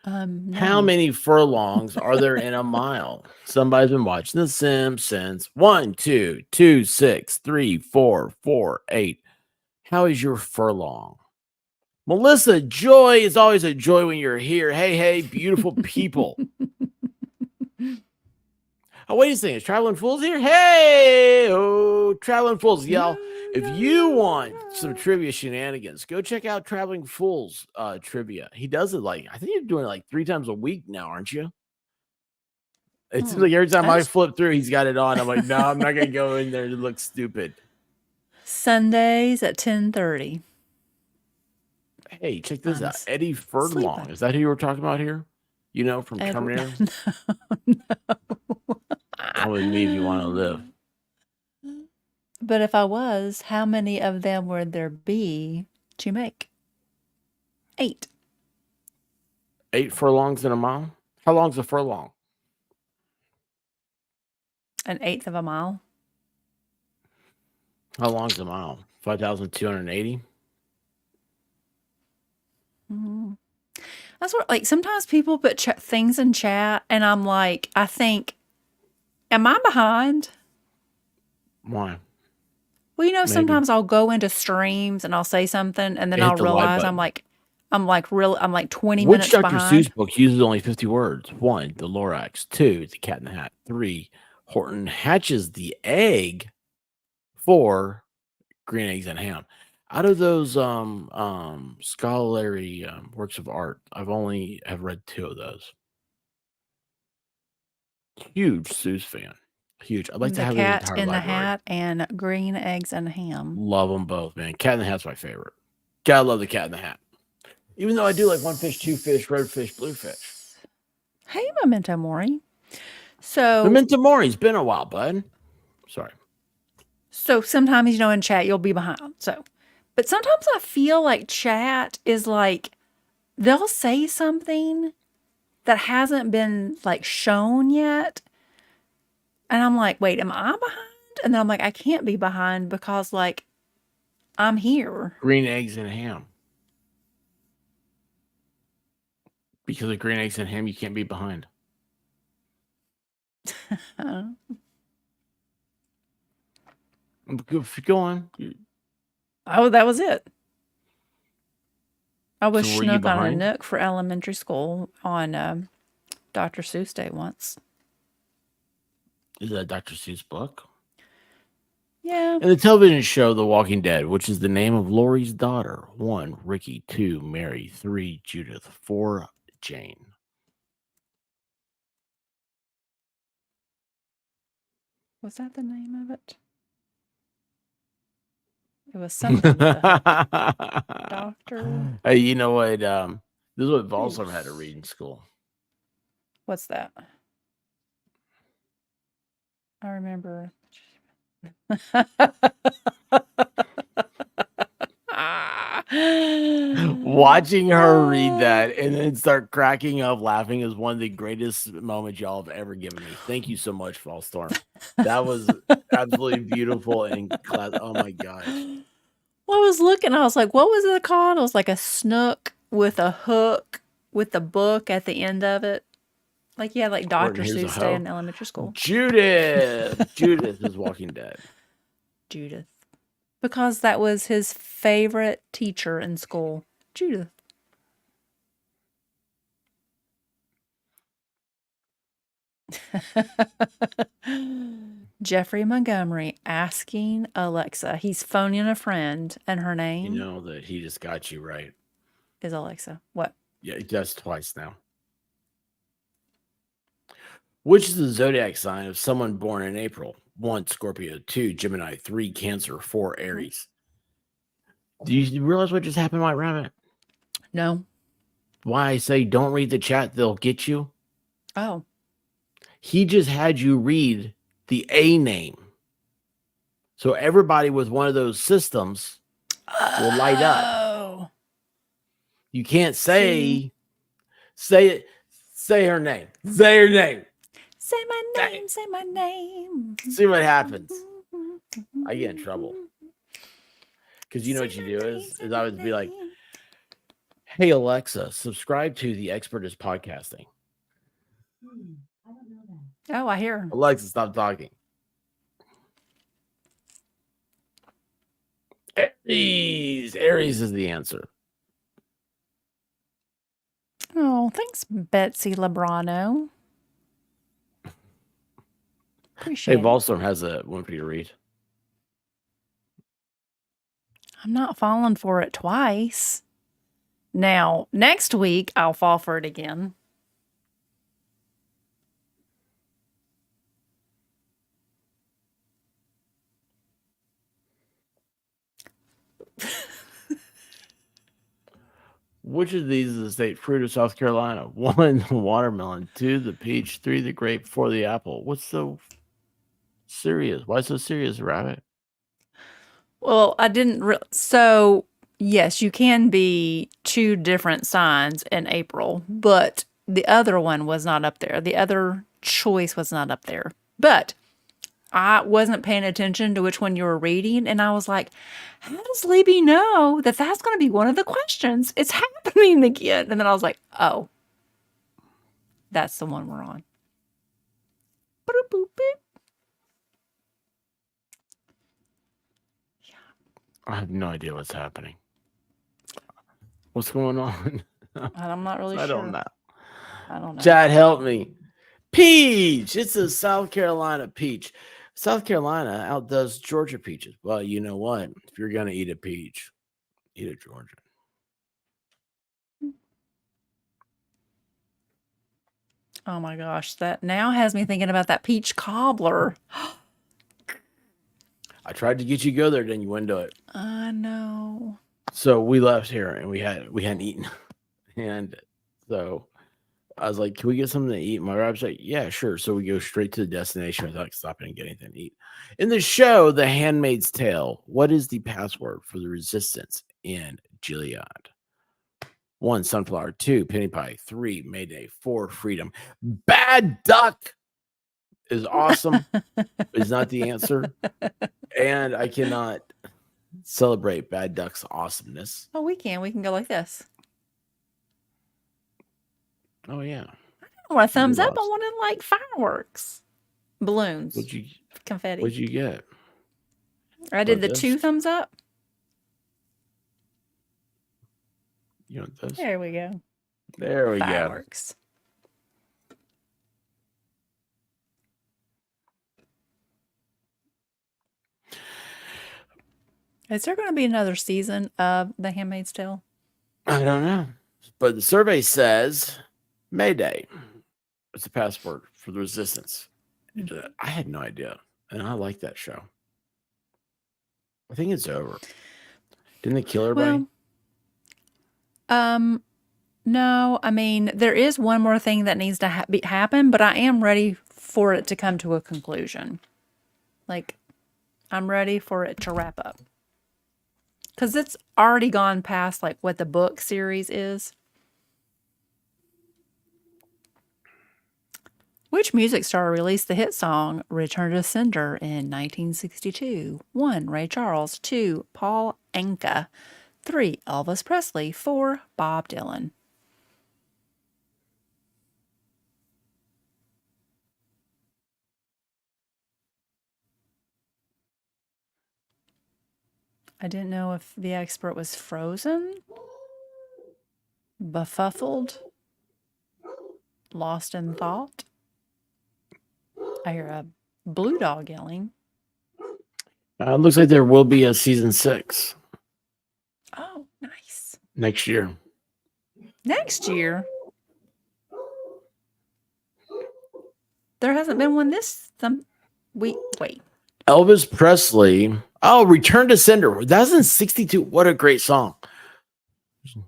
No. How many furlongs are there in a mile? Somebody's been watching The Simpsons. 1, 2, 2, 6, 3, 4, 4, 8. How is your furlong? Melissa, joy is always a joy when you're here. Hey, beautiful people. Oh, wait a second. Is Traveling Fools here? Hey, Traveling Fools. Y'all, if you want some trivia shenanigans, go check out Traveling Fools trivia. He does it I think you're doing it 3 times a week now, aren't you? It seems like every time I flip through, he's got it on. I'm like, no, I'm not going to go in there to look stupid. Sundays at 10:30. Hey, check this out. Eddie Furlong. sleeping. Is that who you were talking about here? From Terminator? No. Come with me if you want to live. But if I was, how many of them would there be to make? 8. 8 furlongs in a mile? How long's a furlong? 1/8 of a mile. How long's a mile? 5,280? That's what, sometimes people put things in chat, and I'm like, I think, am I behind? Why? Well, sometimes I'll go into streams and I'll say something, and then I'll realize I'm like 20 Which minutes Dr. behind. Seuss book uses only 50 words? 1, the Lorax. 2, the Cat in the Hat. 3, Horton hatches the egg. 4, Green Eggs and Ham. Out of those scholarly works of art, I've only have read 2 of those. Huge Seuss fan. Huge. I'd like to have The an Cat entire in the library. Hat and Green Eggs and Ham. Love them both, man. Cat in the Hat's my favorite. Gotta love the Cat in the Hat. Even though I do like one fish, two fish, red fish, blue fish. Hey, Memento Mori. So Memento Mori's been a while, bud. Sorry. So sometimes, in chat, you'll be behind. But sometimes I feel like chat is they'll say something that hasn't been shown yet. And I'm like, wait, am I behind? And then I'm like, I can't be behind because I'm here. Green Eggs and Ham. Because of Green Eggs and Ham, you can't be behind. Go on. Oh, that was it. I was So were you snook on a behind? nook for elementary school on Dr. Seuss Day once. Is that a Dr. Seuss book? Yeah. In the television show The Walking Dead, which is the name of Laurie's daughter. 1, Ricky. 2, Mary. 3, Judith. 4, Jane. Was that the name of it? It was something with a doctor. Hey, you know what? This is what Volsum had to read in school. What's that? I remember. Watching her read that and then start cracking up laughing is one of the greatest moments y'all have ever given me. Thank you so much, Fall Storm. That was absolutely beautiful and class. Oh my gosh. Well, I was looking, I was like, what was it called? It was like a snook with a hook with the book at the end of it. Like you had like Dr. Here's a Seuss Day hoe. in elementary school. Judith. Judith is Walking Dead. Judith. Because that was his favorite teacher in school. Judith. Jeffrey Montgomery asking Alexa. He's phoning a friend, and her name You know that he just got you right. is Alexa. What? Yeah, he does twice now. Which is the zodiac sign of someone born in April? 1, Scorpio. 2, Gemini. 3, Cancer. 4, Aries. Do you realize what just happened, White Rabbit? No. Why I say don't read the chat, they'll get you. Oh. He just had you read the A name. So everybody with one of those systems will light up. Oh. You can't say it. Say her name. Say her name. Say my name. Say my name. See what happens. I get in trouble. Because you know what you do is I would be like, hey, Alexa, subscribe to The Expert is Podcasting. Oh, I hear. Alexa, stop talking. Aries. Aries is the answer. Oh, thanks, Betsy Lebrano. Appreciate Hey, it. Volstorm has a one for you to read. I'm not falling for it twice. Now, next week, I'll fall for it again. Which of these is the state fruit of South Carolina? 1, the watermelon. 2, the peach. 3, the grape. 4, the apple. What's so serious? Why so serious, Rabbit? Well, I didn't. So, yes, you can be two different signs in April, but the other one was not up there. The other choice was not up there. But I wasn't paying attention to which one you were reading, and I was like, how does Libby know that that's going to be one of the questions? It's happening again. And then I was like, oh, that's the one we're on. Boop, boop, boop. I have no idea what's happening. What's going on? I'm not really sure. I don't know. I don't know. Chad, help me. Peach. It's a South Carolina peach. South Carolina outdoes Georgia peaches. Well, you know what? If you're going to eat a peach, eat a Georgia. Oh my gosh, that now has me thinking about that peach cobbler. I tried to get you to go there, then you wouldn't do it. I know. So we left here and we hadn't eaten. And so I was like, can we get something to eat? My rab's like, yeah, sure. So we go straight to the destination without stopping and getting anything to eat. In the show, The Handmaid's Tale, what is the password for the resistance in Gilead? 1, sunflower. 2, penny pie. 3, Mayday. 4, freedom. Bad duck is awesome. Is not the answer. And I cannot celebrate Bad Duck's awesomeness. Oh, we can. We can go like this. Oh, yeah. I don't want a thumbs You up. I lost. wanted like fireworks, balloons, confetti. What'd you get? I did the this? 2 thumbs up. You want this? There we go. There we go. Fireworks. Is there going to be another season of The Handmaid's Tale? I don't know. But the survey says Mayday. It's a passport for the resistance. I had no idea. And I like that show. I think it's over. Didn't they kill everybody? Well, no. I mean, there is one more thing that needs to happen, but I am ready for it to come to a conclusion. Like, I'm ready for it to wrap up. Because it's already gone past like what the book series is. Which music star released the hit song Return to Sender in 1962? 1. Ray Charles. 2. Paul Anka. 3. Elvis Presley. 4. Bob Dylan. I didn't know if the expert was frozen, befuddled, lost in thought. I hear a blue dog yelling. Looks like there will be a season 6 Oh, nice. next year. Next year? There hasn't been one this wait. Elvis Presley. Oh, Return to Sender. That's in 62. What a great song. I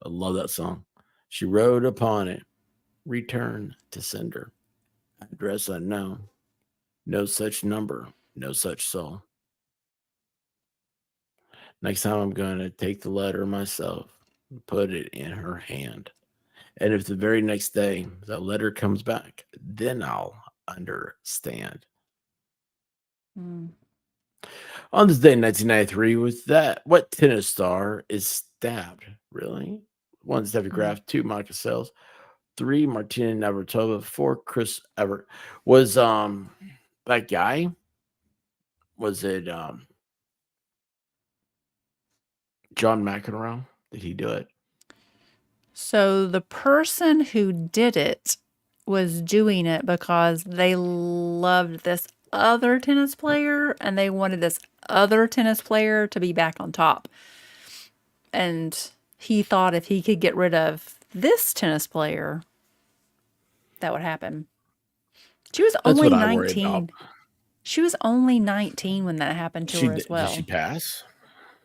love that song. She wrote upon it, Return to Sender. Address unknown. No such number. No such soul. Next time I'm going to take the letter myself and put it in her hand. And if the very next day that letter comes back, then I'll understand. On this day in 1993, what tennis star is stabbed? Really? 1. Steffi Graf. 2. Monica Seles. 3. Martina Navratilova. 4. Chris Evert. Was that guy? Was it John McEnroe? Did he do it? So the person who did it was doing it because they loved this other tennis player and they wanted this other tennis player to be back on top. And he thought if he could get rid of this tennis player, that would happen. She was only 19. She was only 19 when that happened to her as well. Did she pass?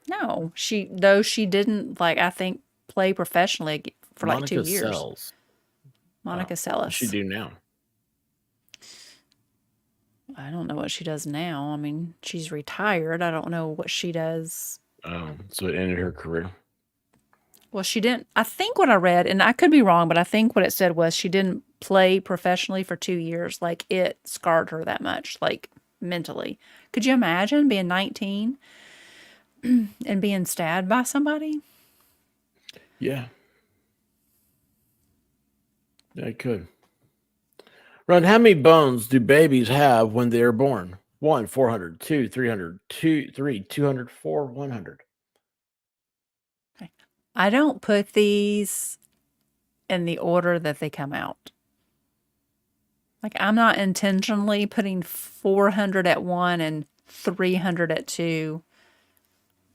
No, she didn't, like, I think, play professionally for like 2 years. Seles. Monica Seles. What does she do now? I don't know what she does now. I mean, she's retired. I don't know what she does. Oh, so it ended her career. Well, she didn't. I think what I read, and I could be wrong, but I think what it said was she didn't play professionally for 2 years. Like, it scarred her that much, like, mentally. Could you imagine being 19 and being stabbed by somebody? Yeah. Yeah, I could. Ron, how many bones do babies have when they are born? 1, 400, 2, 300, 3, 200, 4, 100. Okay. I don't put these in the order that they come out. Like, I'm not intentionally putting 400 at 1 and 300 at 2.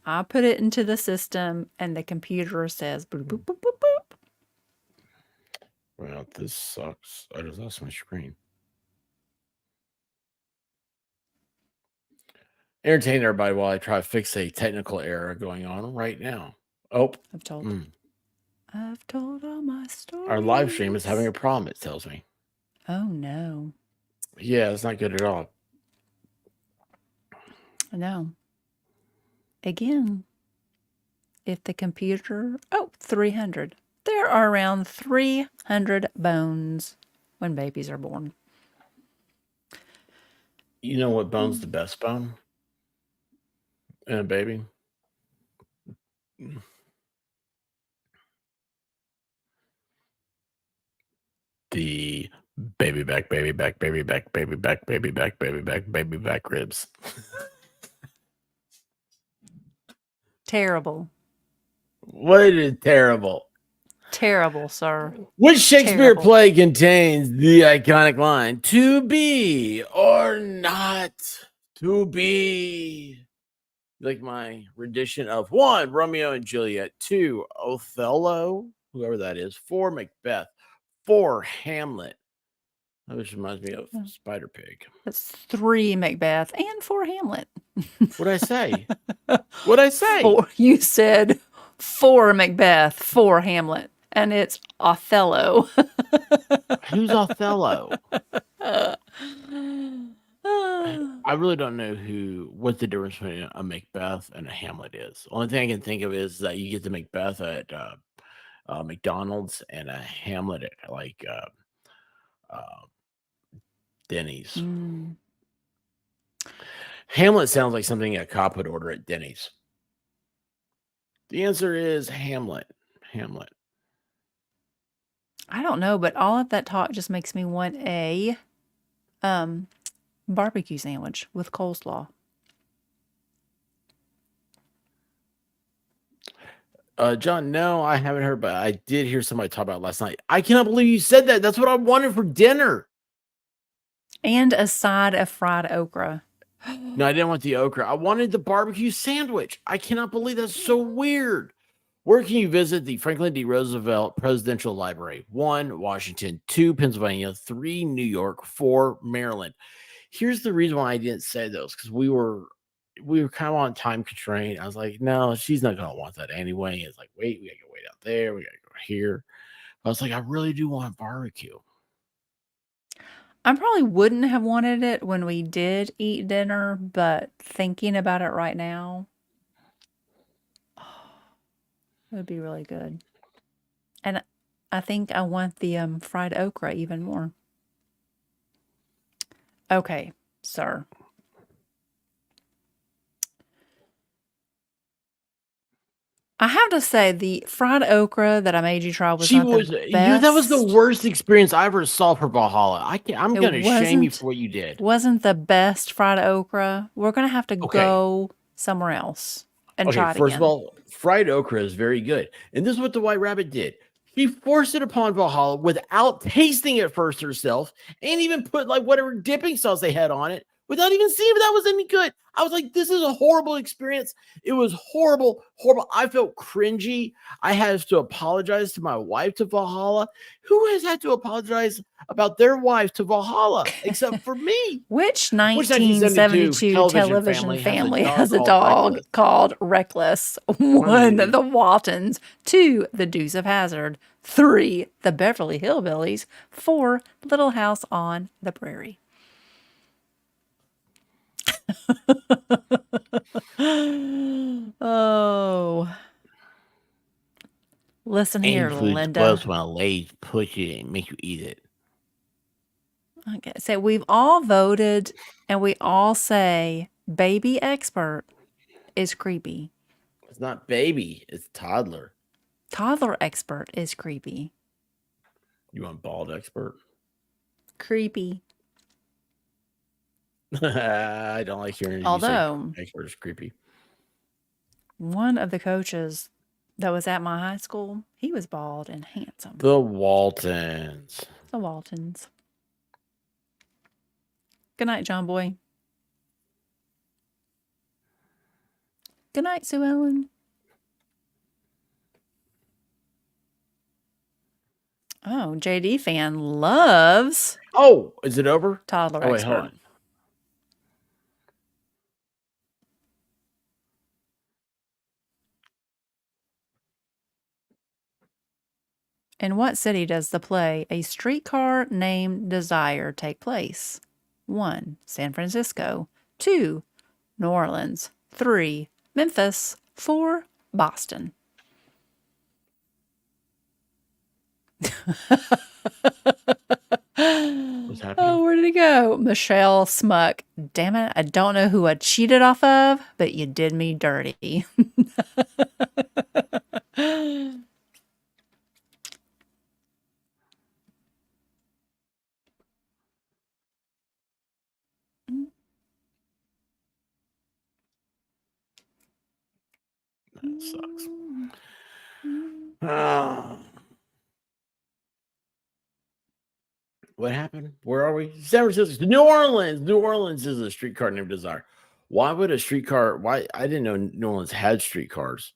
I put it into the system and the computer says boop, boop, boop, boop, boop. Well, this sucks. I just lost my screen. Entertain everybody while I try to fix a technical error going on right now. Oh, I've told all my stories. Our live stream is having a problem, it tells me. Oh, no. Yeah, it's not good at all. I know. Again, if the computer... Oh, 300. There are around 300 bones when babies are born. You know what bone's the best bone in a baby? The baby back ribs. Terrible. What is terrible? Terrible, sir. Which Shakespeare Terrible. play contains the iconic line, to be or not to be? Like my rendition of 1, Romeo and Juliet, 2, Othello, whoever that is, 4, Macbeth, 4, Hamlet. Which reminds me of Spider Pig. That's 3 Macbeth and 4 Hamlet. What'd I say? What'd I say? 4, you said 4 Macbeth, 4 Hamlet, and it's Othello. Who's Othello? I really don't know what the difference between a Macbeth and a Hamlet is. Only thing I can think of is that you get the Macbeth at McDonald's and a Hamlet at uh, Denny's. Mm. Hamlet sounds like something a cop would order at Denny's. The answer is Hamlet. Hamlet. I don't know, but all of that talk just makes me want a barbecue sandwich with coleslaw. John, no, I haven't heard, but I did hear somebody talk about it last night. I cannot believe you said that. That's what I wanted for dinner. And a side of fried okra. No, I didn't want the okra. I wanted the barbecue sandwich. I cannot believe that's so weird. Where can you visit the Franklin D. Roosevelt Presidential Library? 1, Washington. 2, Pennsylvania. 3, New York. 4, Maryland. Here's the reason why I didn't say those, because we were kind of on time constraint. I was like, no, she's not gonna want that anyway. It's like, wait, we gotta go wait out there, we gotta go here. I was like, I really do want barbecue. I probably wouldn't have wanted it when we did eat dinner, but thinking about it right now, it would be really good. And I think I want the fried okra even more. Okay, sir. I have to say, the fried okra that I made you try was not the best. That was the worst experience I ever saw for Valhalla. I'm It gonna shame you wasn't- for what you did. Wasn't the best fried okra. We're gonna have to Okay. go somewhere else and try it First again. of all, fried okra is very good. And this is what the White Rabbit did. She forced it upon Valhalla without tasting it first herself, and even put like whatever dipping sauce they had on it without even seeing if that was any good. I was like, this is a horrible experience. It was horrible, horrible. I felt cringy. I had to apologize to my wife to Valhalla. Who has had to apologize about their wife to Valhalla except for me? Which 1972 1972 television family has a dog called Reckless? 1, Maybe. The Waltons. 2, The Deuce of Hazzard. 3, The Beverly Hillbillies. 4, Little House on the Prairie. Oh. Listen here, Linda. Close when a lady push it and make you eat it. Okay, so we've all voted and we all say baby expert is creepy. It's not baby, it's toddler. Toddler expert is creepy. You want bald expert? Creepy. I don't like hearing you Although say expert is creepy. one of the coaches that was at my high school, he was bald and handsome. The Waltons. The Waltons. Good night, John Boy. Good night, Sue Ellen. Oh, JD fan loves Oh, is it over? toddler Oh, wait, expert. hold on. In what city does the play A Streetcar Named Desire take place? 1, San Francisco. 2, New Orleans. 3, Memphis. 4, Boston. What's happening? Oh, where did it go? Michelle Smuck. Damn it, I don't know who I cheated off of, but you did me dirty. That sucks. Ah. What happened? Where are we? San Francisco. New Orleans. New Orleans is a streetcar named Desire. Why would a streetcar? Why? I didn't know New Orleans had streetcars.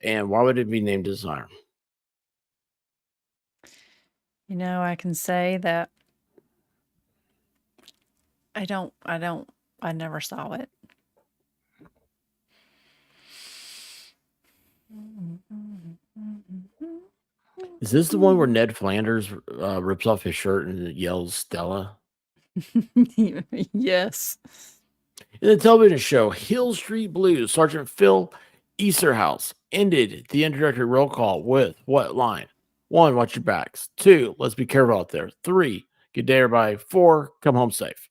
And why would it be named Desire? You know, I can say that I never saw it. Is this the one where Ned Flanders rips off his shirt and yells Stella? Yes. In the television show Hill Street Blues, Sergeant Phil Easterhouse ended the introductory roll call with what line? 1, watch your backs. 2, let's be careful out there. 3, good day everybody. 4, come home safe.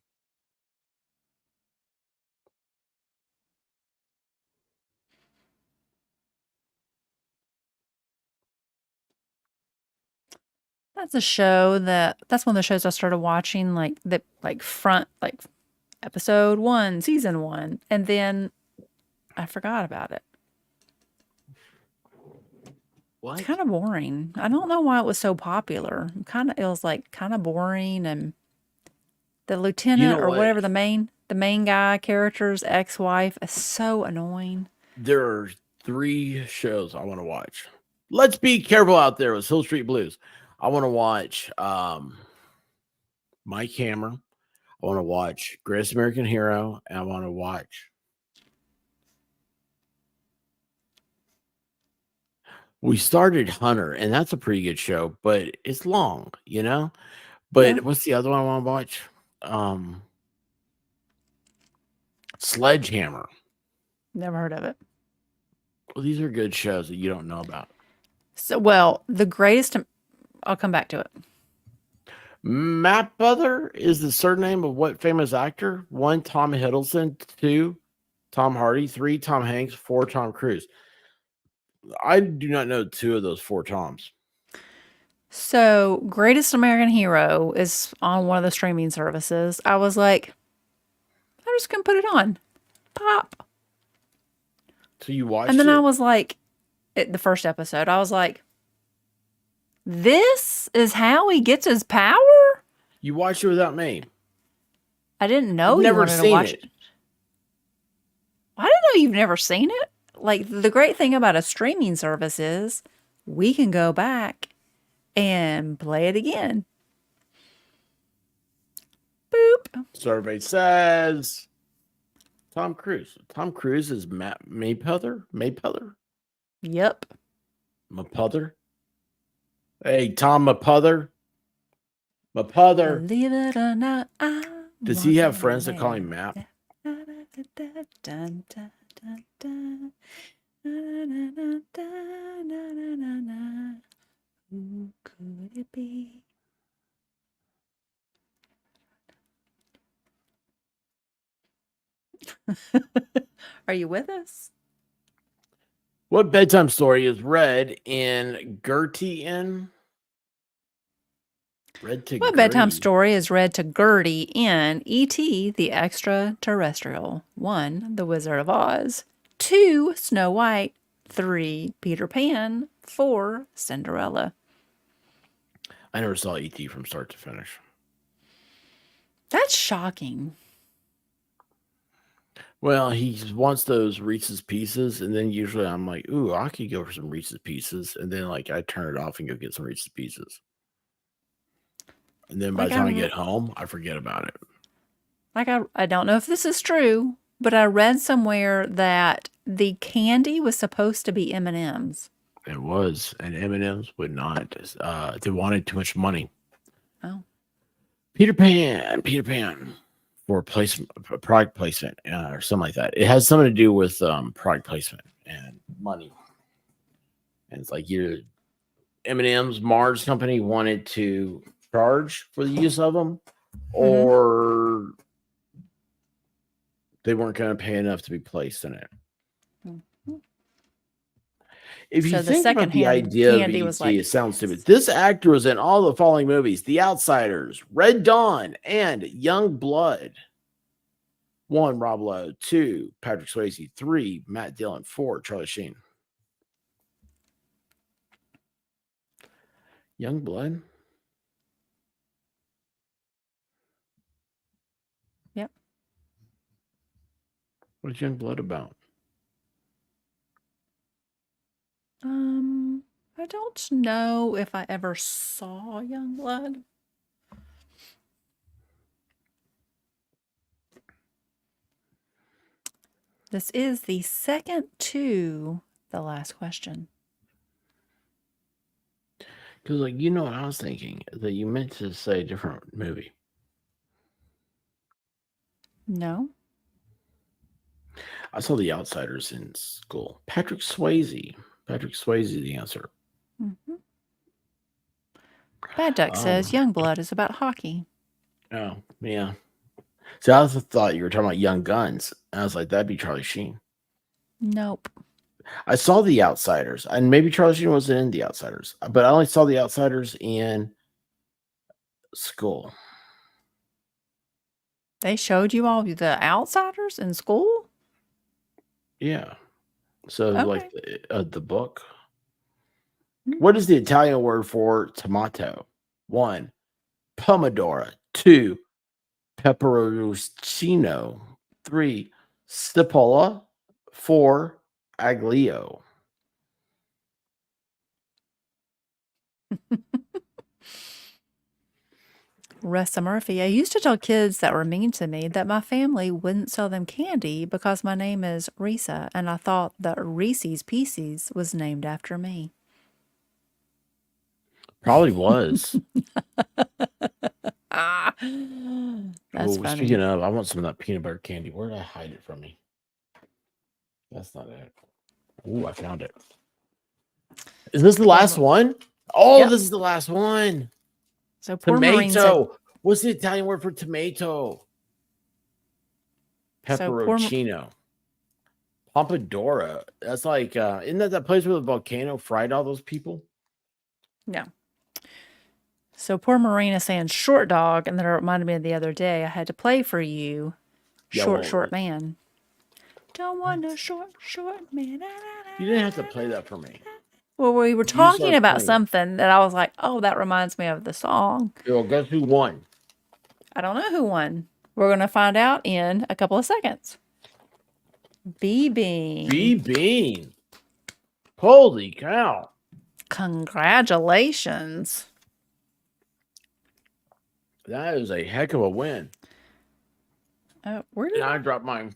That's one of the shows I started watching, like episode 1, season 1, and then I forgot about it. What? It's kind of boring. I don't know why it was so popular. It was like kind of boring, and the lieutenant or what? whatever the main guy character's ex-wife is so annoying. There are 3 shows I want to watch. Let's be careful out there with Hill Street Blues. I want to watch Mike Hammer. I want to watch Greatest American Hero, and I want to watch. We started Hunter, and that's a pretty good show, but it's long, you know. But Yeah. what's the other one I want to watch? Sledgehammer. Never heard of it. Well, these are good shows that you don't know about. So, well, I'll come back to it. Matt Brother is the surname of what famous actor? 1, Tom Hiddleston. 2, Tom Hardy. 3, Tom Hanks. 4, Tom Cruise. I do not know 2 of those 4 Toms. So, Greatest American Hero is on one of the streaming services. I was like, I'm just going to put it on. Pop. So you watched And then it? I was like, the first episode, I was like, this is how he gets his power? You watched it without me. I didn't know I've you never wanted to seen watch it. it. I didn't know you've never seen it. Like, the great thing about a streaming service is we can go back and play it again. Boop. So everybody says Tom Cruise. Tom Cruise is Matt Maypother? Yep. Mapother? Hey, Tom Mapother? Mapother. Believe it or not, Does he have friends that call him Matt? Who could it be? Are you with us? What bedtime story is read in Gertie in? What bedtime story is read to Gertie in E.T. the Extraterrestrial? 1, The Wizard of Oz. 2, Snow White. 3, Peter Pan. 4, Cinderella. I never saw E.T. from start to finish. That's shocking. Well, he wants those Reese's Pieces, and then usually I'm like, ooh, I could go for some Reese's Pieces, and then like I turn it off and go get some Reese's Pieces. And then by the time I get home, I forget about it. Like, I don't know if this is true, but I read somewhere that the candy was supposed to be M&M's. It was, and M&M's would not. They wanted too much money. Oh. Peter Pan for product placement or something like that. It has something to do with product placement and money. And it's like your M&M's Mars company wanted to charge for the use of them, or they weren't going to pay enough to be placed in it. If you think about the idea of E.T., it sounds stupid. This actor was in all the following movies: The Outsiders, Red Dawn, and Young Blood. 1, Rob Lowe. 2, Patrick Swayze. 3, Matt Dillon. 4, Charlie Sheen. Young Blood? Yep. What's Young Blood about? I don't know if I ever saw Young Blood. This is the second to the last question. Because, like, you know what I was thinking? That you meant to say a different movie. No. I saw The Outsiders in school. Patrick Swayze. Patrick Swayze, the answer. Mm-hmm. Bad Duck says Youngblood is about hockey. Oh, yeah. See, I also thought you were talking about Young Guns. I was like, that'd be Charlie Sheen. Nope. I saw The Outsiders, and maybe Charlie Sheen wasn't in The Outsiders, but I only saw The Outsiders in school. They showed you all The Outsiders in school? Yeah. So, Okay. like the book. Mhm. What is the Italian word for tomato? 1, pomodoro. 2, peperoncino. 3, cipolla. 4, aglio. Ressa Murphy. I used to tell kids that were mean to me that my family wouldn't sell them candy because my name is Risa, and I thought that Reese's Pieces was named after me. Probably was. Ah, that's Oh, funny. speaking of, I want some of that peanut butter candy. Where did I hide it from me? That's not it. Oh, I found it. Is this the last one? Oh, Yep. this is the last one. So poor Marine said, Tomato. What's the Italian word for tomato? So poor- Pepperoncino. Pompadora. That's like, isn't that place where the volcano fried all those people? no. So poor Marina saying short dog, and then it reminded me of the other day I had to play for you, Yeah, short well, man. Don't want a short man. You didn't have to play that for me. Well, we were You talking started about playing. something that I was like, oh, that reminds me of the song. Well, guess who won? I don't know who won. We're going to find out in a couple of seconds. B-Bean. B-Bean. Holy cow. Congratulations. That is a heck of a win. Where did And I dropped mine.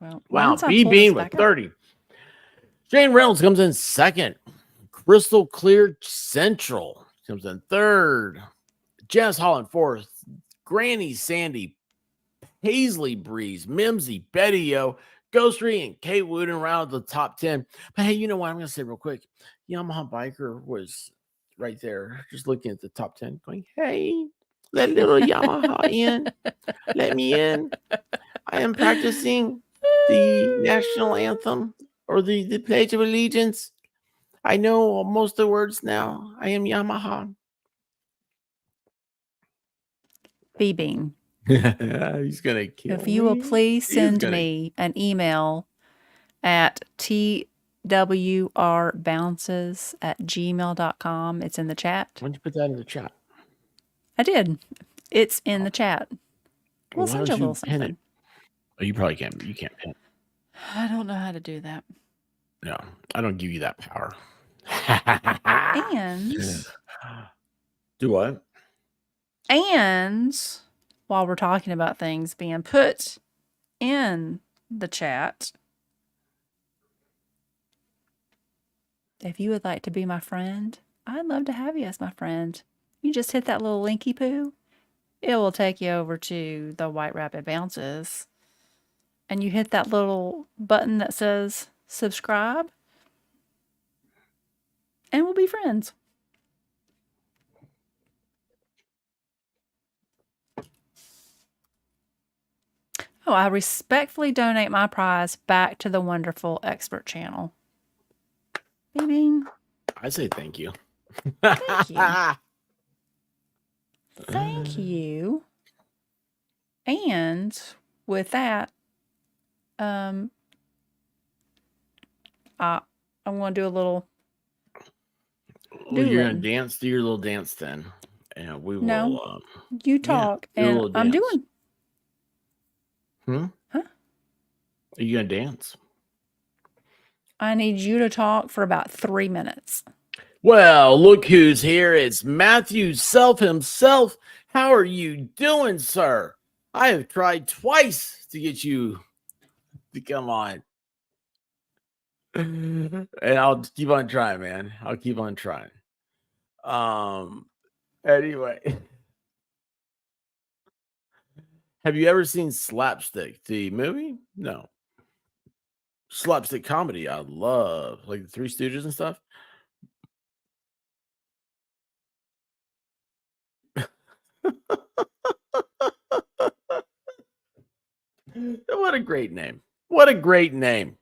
well, Wow, once I pull B-Bean this with back up- 30. Jane Reynolds comes in second. Crystal Clear Central comes in third. Jess Holland fourth. Granny Sandy, Paisley Breeze, Mimsy, Betty O, Ghostry, and Kate Wooden round the top 10. But hey, you know what? I'm going to say real quick. Yamaha Biker was right there, just looking at the top 10, going, hey, let little Yamaha in. Let me in. I am practicing the national anthem or the Pledge of Allegiance. I know most of the words now. I am Yamaha. B-Bean. He's going to kill me. If you will please He is send gonna- me an email at twrbounces@gmail.com. It's in the chat. Why don't you put that in the chat? I did. It's in the chat. We'll Why send you a don't little pin something. it? Oh, you probably can't. You can't pin. I don't know how to do that. No, I don't give you that power. And Do what? And while we're talking about things being put in the chat, if you would like to be my friend, I'd love to have you as my friend. You just hit that little linky poo. It will take you over to the White Rabbit Bounces. And you hit that little button that says subscribe. And we'll be friends. Oh, I respectfully donate my prize back to the wonderful expert channel. B-Bean, I say thank you. Thank you. Thank you. And with that, I'm going to do a little. Well, you're gonna Doolin. dance. Do your little dance then, and we will. No. You talk, do a and little I'm dance. doing. Are you gonna dance? I need you to talk for about 3 minutes. Well, look who's here. It's Matthew Self himself. How are you doing, sir? I have tried twice to get you to come on. And I'll keep on trying, man. I'll keep on trying. Anyway. Have you ever seen Slapstick, the movie? No. Slapstick comedy, I love, like the Three Stooges and stuff. What a great name. What a great name.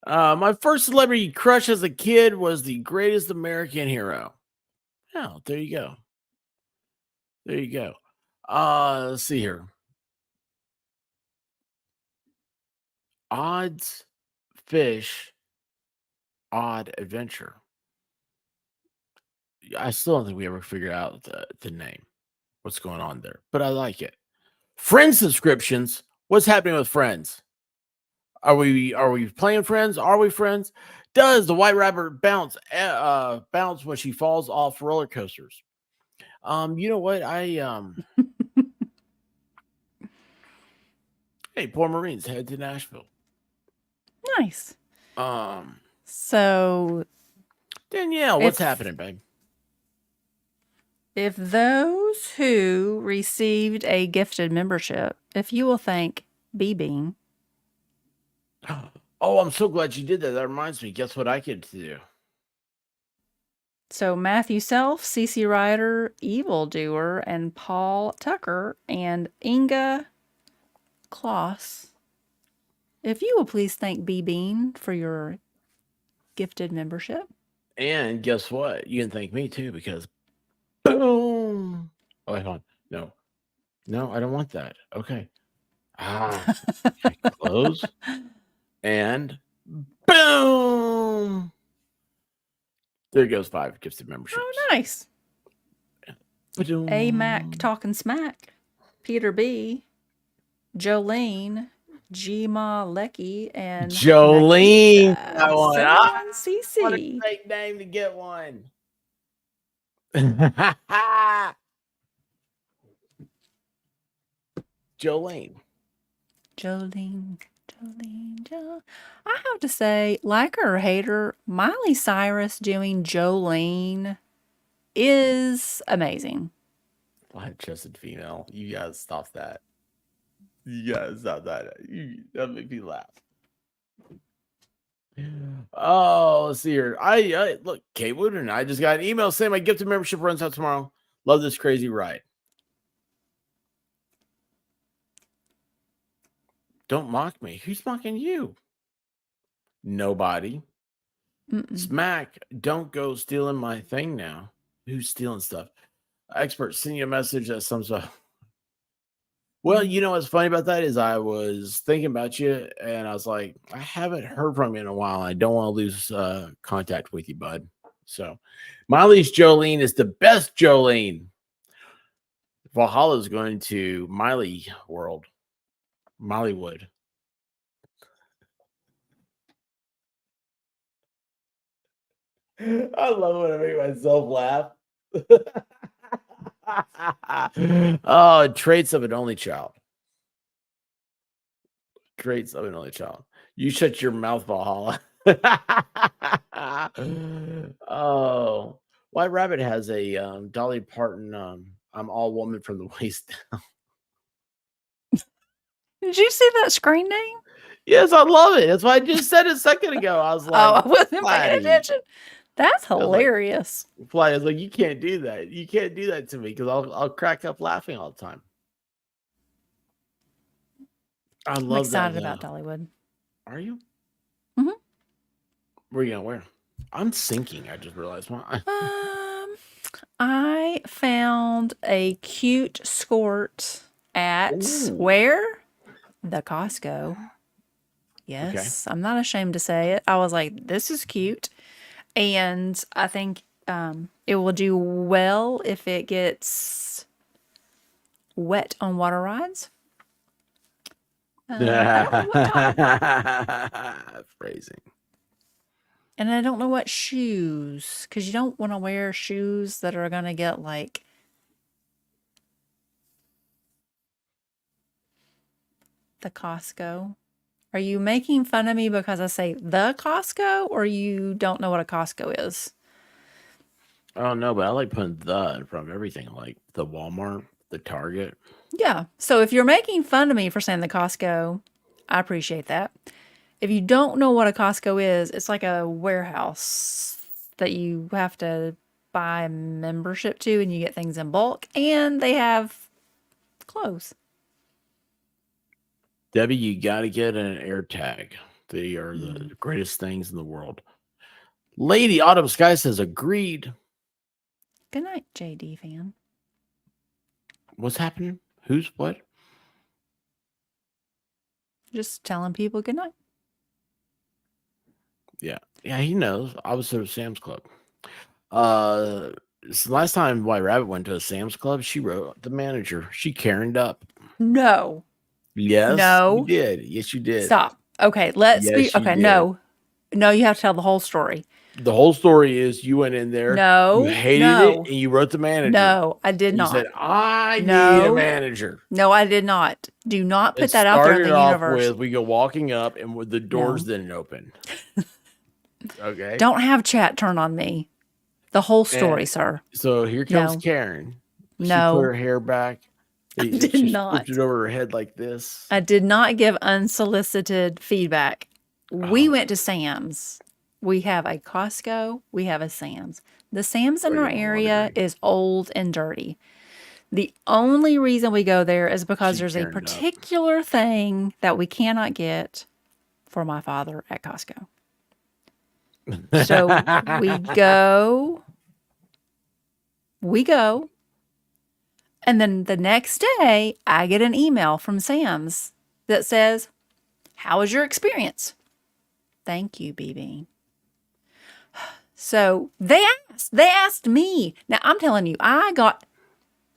My first celebrity crush as a kid was the greatest American hero. Oh, there you go. There you go. Let's see here. Odds Fish Odd Adventure. I still don't think we ever figured out the name. What's going on there? But I like it. Friends subscriptions. What's happening with Friends? Are we playing Friends? Are we friends? Does the White Rabbit bounce when she falls off roller coasters? You know what? Hey, poor Marines head to Nashville. Nice. So Danielle, what's happening, babe? If those who received a gifted membership, if you will thank B-Bean. Oh, I'm so glad you did that. That reminds me. Guess what I get to do? So Matthew Self, CC Ryder, Evildoer, and Paul Tucker, and Inga Kloss. If you will please thank B-Bean for your gifted membership. And guess what? You can thank me too, because boom. Oh, wait, hold on. No, I don't want that. Okay. Close. And boom. There goes 5 gifted memberships. Oh, nice. A Mac talking smack. Peter B. Jolene. Gma Lecky and Jolene. I want CC. What a great name to get one. Jolene. I have to say, like her or hate her, Miley Cyrus doing Jolene is amazing. Flat-chested female. You gotta stop that. You gotta stop that. That make me laugh. Oh, let's see here. I look, Kate Wood and I just got an email saying my gifted membership runs out tomorrow. Love this crazy ride. Don't mock me. Who's mocking you? Nobody. Smack, don't go stealing my thing now. Who's stealing stuff? Expert, send you a message that sums up. Well, you know what's funny about that is I was thinking about you and I was like, I haven't heard from you in a while. I don't want to lose contact with you, bud. So Miley's Jolene is the best Jolene. Valhalla is going to Miley World. Mollywood. I love when I make myself laugh. Oh, traits of an only child. Traits of an only child. You shut your mouth, Valhalla. Oh, White Rabbit has a Dolly Parton. I'm all woman from the waist down. Did you see that screen name? Yes, I love it. That's why I just said it a second ago. I was like, oh, I wasn't paying attention. That's hilarious. Fly is like, you can't do that. You can't do that to me because I'll crack up laughing all the time. I'm excited about Dollywood. Are you? Mm-hmm. Where are you going? Where? I'm sinking. I just realized. I found a cute skirt at where? The Costco. Yes, okay. I'm not ashamed to say it. I was like, this is cute. And I think it will do well if it gets wet on water rides. Phrasing. And I don't know what shoes, because you don't want to wear shoes that are going to get like the Costco. Are you making fun of me because I say the Costco, or you don't know what a Costco is? Oh, no, but I like putting the in front of everything, like the Walmart, The Target. Yeah. So if you're making fun of me for saying the Costco, I appreciate that. If you don't know what a Costco is, it's like a warehouse that you have to buy a membership to, and you get things in bulk, and they have clothes. Debbie, you got to get an air tag. They are the greatest things in the world. Lady Autumn Sky says, agreed. Good night, JD fan. What's happening? Who's what? Just telling people good night. Yeah, he knows. I was at Sam's Club. Last time White Rabbit went to a Sam's Club, she wrote the manager. She Karened up. No. Yes, No. you did. Yes, you did. Stop. Okay, let's Yes, be. you Okay, did. no. No, you have to tell the whole story. The whole story is you went in there. No. You hated no. it, and you wrote the manager. No, I did And not. You said, I need No. a manager. No, I did not. Do not put It that out there in started the off universe. with we go walking up, and with the doors didn't open. Okay. Don't have chat turn on me. The whole story, And sir. So here comes No. Karen. She No. put her hair back. I did She not. flipped it over her head like this. I did not give unsolicited feedback. We Oh. went to Sam's. We have a Costco. We have a Sam's. The Sam's in Wait, our I'm area wondering. is old and dirty. The only reason we go there is because She there's a turned up. particular thing that we cannot get for my father at Costco. So we go, and then the next day I get an email from Sam's that says, "How was your experience?" Thank you, BB. So they asked me. Now I'm telling you, I got,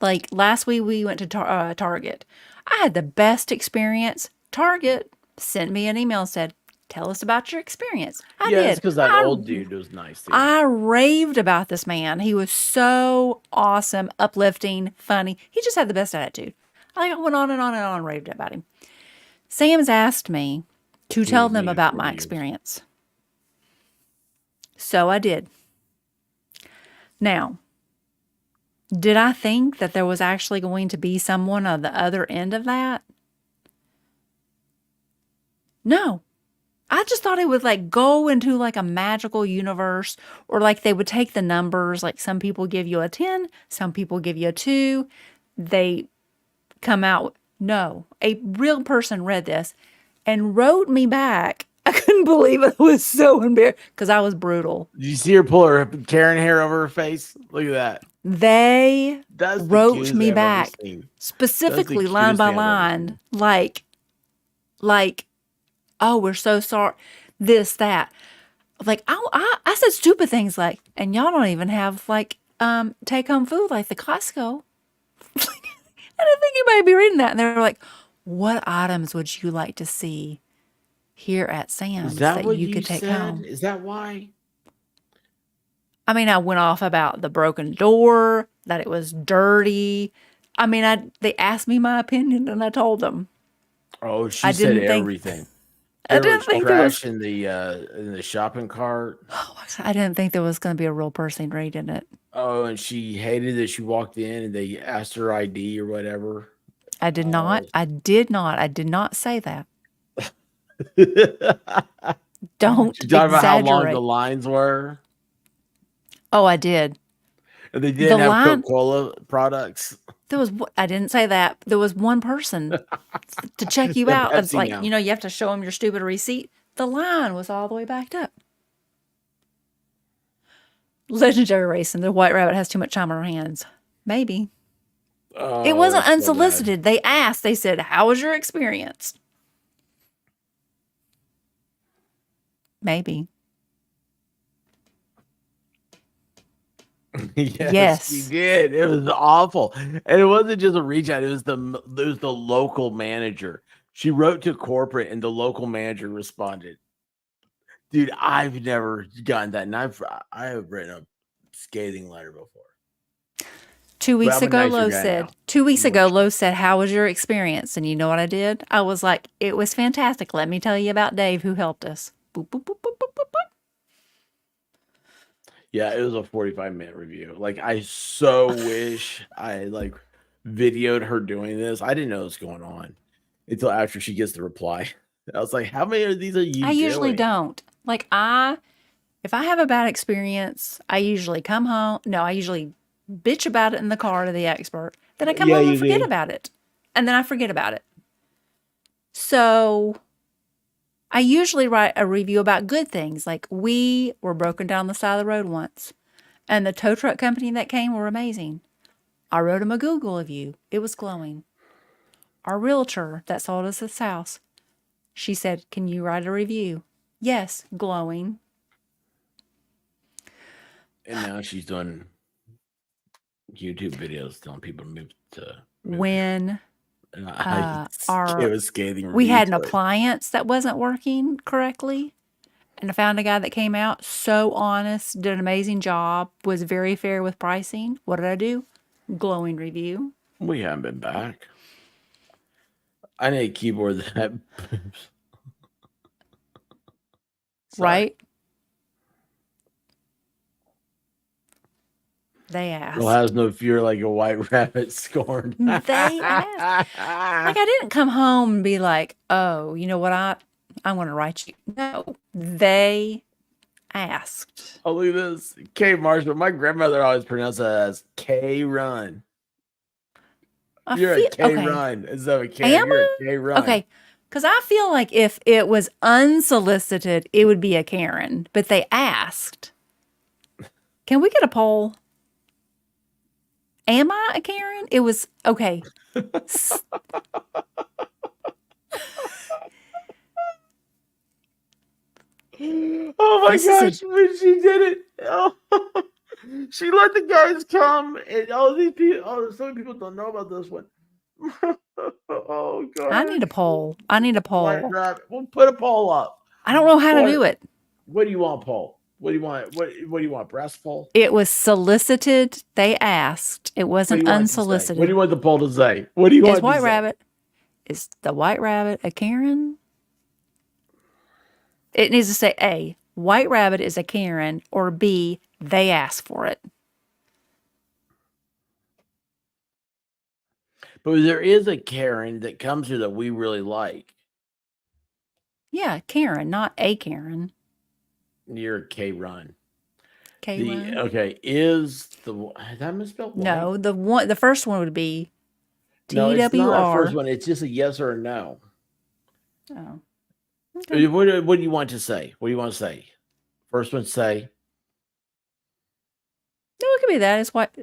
like, last week we went to Target. I had the best experience. Target sent me an email and said, "Tell us about your experience." I Yeah, did. it's because that old dude was nice. Too. I raved about this man. He was so awesome, uplifting, funny. He just had the best attitude. I went on and on and on and raved about him. Sam's asked me to tell was them needed about 40 my years. experience. So I did. Now, did I think that there was actually going to be someone on the other end of that? No. I just thought it would, like, go into like a magical universe, or like they would take the numbers. Like, some people give you a 10, some people give you a 2. They come out. No, a real person read this and wrote me back. I couldn't believe it. I was so embarrassed because I was brutal. Did you see her pull her Karen hair over her face? Look at that. They That's the wrote cutest me thing I've ever back seen. specifically, That's the line by cutest thing I've ever line, like, "Oh, we're so sorry," this, that. Like, I said stupid things like, "And y'all don't even have, like, take home food like the Costco." I didn't think anybody would be reading that. And they were like, "What items would you like to see here at Sam's Is that that what you you could take said? home?" Is that why? I mean, I went off about the broken door, that it was dirty. I mean, they asked me my opinion, and I told them. Oh, she I said didn't think- everything. I There didn't was think there was. trash in the shopping cart. I didn't think there was going to be a real person reading it. Oh, and she hated that she walked in and they asked her ID or whatever. I did not. I did not say that. Don't She talked about how long exaggerate. the lines were. Oh, I did. And they didn't The have line- Coca-Cola products. I didn't say that. There was one person to check you The out. It's Pepsi like, now. you have to show them your stupid receipt. The line was all the way backed up. Legendary Racing. The White Rabbit has too much time on her hands. Maybe. Oh, It wasn't that's so bad. unsolicited. They asked. They said, "How was your experience?" Maybe. Yes, Yes. he did. It was awful, and it wasn't just a reach out. It was the local manager. She wrote to corporate, and the local manager responded. Dude, I've never gotten that, and I have written a scathing letter before. 2 weeks I'm a ago, nicer Lo guy said. now. 2 weeks I'm ago, much Lo said, "How was your experience?" And you know what I did? I was like, "It was fantastic. Let me tell you about Dave, who helped us." Boop, boop, boop, boop, boop, boop, boop. Yeah, it was a 45-minute review. Like, I so wish I videoed her doing this. I didn't know what was going on until after she gets the reply. I was like, how many of these are you I usually doing? don't. Like if I have a bad experience, I usually come home. No, I usually bitch about it in the car to the expert. Then I come Yeah, home you and forget do. about it. And then I forget about it. So I usually write a review about good things. Like we were broken down the side of the road once. And the tow truck company that came were amazing. I wrote him a Google review. It was glowing. Our realtor that sold us this house, she said, "Can you write a review?" Yes, glowing. And now she's doing YouTube videos telling people to move here. When And I our gave a scathing we review had an to it. appliance that wasn't working correctly, and I found a guy that came out so honest, did an amazing job, was very fair with pricing. What did I do? Glowing review. We haven't been back. I need a keyboard that boops. Sorry. Right? They asked. Well, has no fear like a white rabbit scorned. They asked. Like I didn't come home and be like, "Oh, you know what? I'm going to write you." No, they asked. Oh, look at this. K Marshall. My grandmother always pronounced that as K Run. You're a K okay. Run. Instead of a K, Am you're I? a K Run. Okay. Because I feel like if it was unsolicited, it would be a Karen. But they asked. Can we get a poll? Am I a Karen? It was okay. Oh my This is gosh, when she did it. Oh, she let the guys come, and all these people, so many people don't know about this one. Oh god. I need a poll. I need a White poll. rabbit. We'll put a poll up. I don't know how to do it. What do you want, poll? What do you want? What do you want? Breast poll? It was solicited. They asked. It What do wasn't you want it to say? unsolicited. What do you want the poll to say? What do you want Is it to White say? Rabbit? Is the White Rabbit a Karen? It needs to say A, White Rabbit is a Karen, or B, they asked for it. But there is a Karen that comes here that we really like. Yeah, Karen, not a Karen. You're a K Run. K-Run? Okay, is that misspelled? No, the first one would be No, it's not a TWR. first one. It's just a yes or a no. Oh. Okay. What do you want to say? What do you want to say? First one, say. No, it could be that. It's what?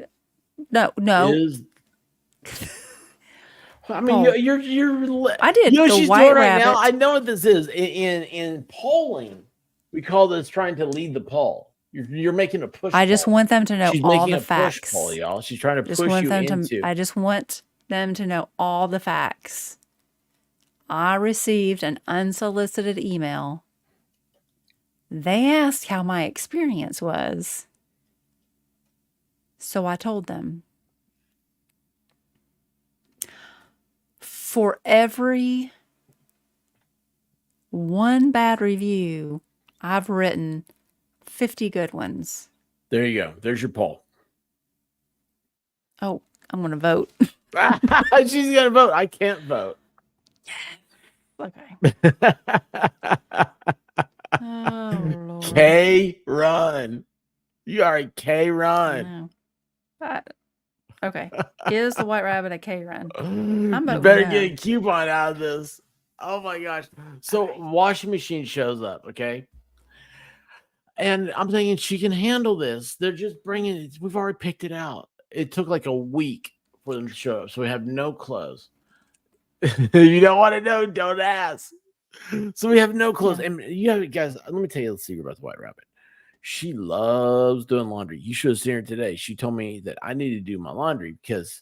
No. Is. I mean, Poll. you're. I did You know what the she's White doing right now? Rabbit. I know what this is. In polling, we call this trying to lead the poll. You're making a push. I just poll. want them to know She's all making the a facts. push poll, y'all. She's trying to Just push want you them into. I just want them to know all the facts. I received an unsolicited email. They asked how my experience was. So I told them. For every one bad review, I've written 50 good ones. There you go. There's your poll. Oh, I'm going to vote. She's gonna vote. I can't vote. Okay. Oh, Lord. K Run. You are a K Run. No. Okay. Is the White Rabbit a K Run? You voting better no. get a coupon out of this. Oh my gosh. So washing machine shows up, okay? And I'm thinking she can handle this. They're just bringing it. We've already picked it out. It took like a week for them to show up, so we have no clothes. You don't want to know, don't ask. So we have no clothes. Yeah. And you have guys, let me tell you the secret about the White Rabbit. She loves doing laundry. You should have seen her today. She told me that I need to do my laundry because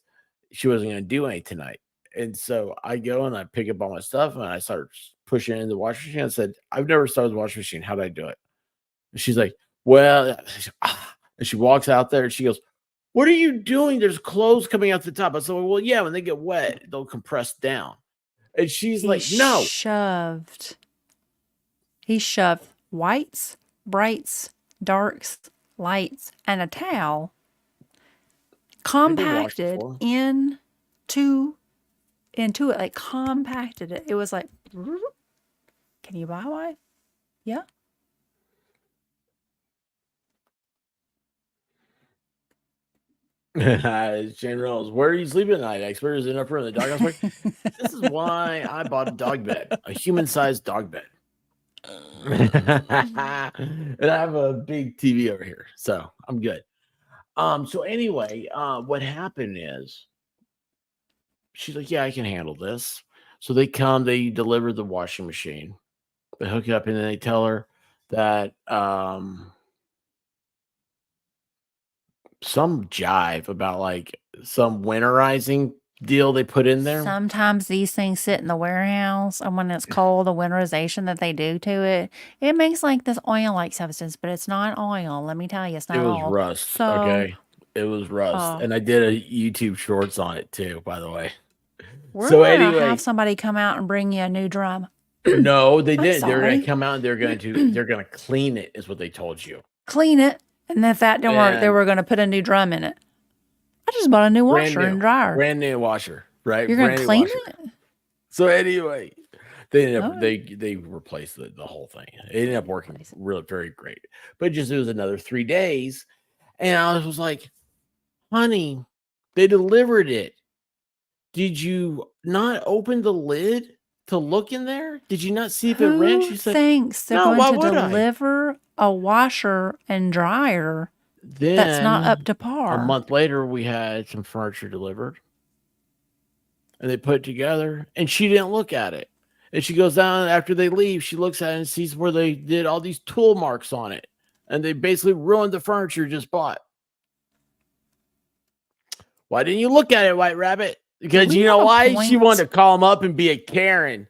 she wasn't going to do any tonight. And so I go and I pick up all my stuff and I start pushing it in the washing machine. I said, I've never started the washing machine. How do I do it? And she's like, well, and she walks out there and she goes, what are you doing? There's clothes coming out the top. I said, well, yeah, when they get wet, they'll compress down. And she's like, no. He shoved whites, brights, darks, lights, and a towel compacted in into it, like compacted it. It was like, can you buy one? Yeah. Shane Reynolds, where are you sleeping tonight? Expert is enough room in the doghouse. This is why I bought a dog bed, a human-sized dog bed. And I have a big TV over here, so I'm good. So anyway, what happened is she's like, yeah, I can handle this. So they come, they deliver the washing machine, they hook it up, and then they tell her that some jive about like some winterizing deal they put in there. Sometimes these things sit in the warehouse, and when it's cold, the winterization that they do to it, it makes like this oil-like substance, but it's not oil. Let me tell you, it's not It was all. rust. So, Okay. It was rust. And I did a YouTube shorts on it too, by the way. we're So gonna anyway, have somebody come out and bring you a new drum. no, they I'm didn't. They're sorry. gonna come out and they're gonna clean it, is what they told you. Clean it, and if that didn't work, they And- were gonna put a new drum in it. I just bought a new Brand washer new. and dryer. Brand new washer, right? You're gonna Brand new clean washer. it? So anyway, they ended up, Oh. they replaced the whole thing. It ended up working really very great. But just it was another 3 days. And I was like, honey, they delivered it. Did you not open the lid to look in there? Did you not see if it ran? Who She said, thinks they're "No, why going to would I?" deliver a washer and dryer Then that's not up to a par? month later, we had some furniture delivered. And they put it together, and she didn't look at it. And she goes down after they leave. She looks at it and sees where they did all these tool marks on it. And they basically ruined the furniture you just bought. Why didn't you look at it, White Rabbit? Because we you know have a why? She point? wanted to call him up and be a Karen.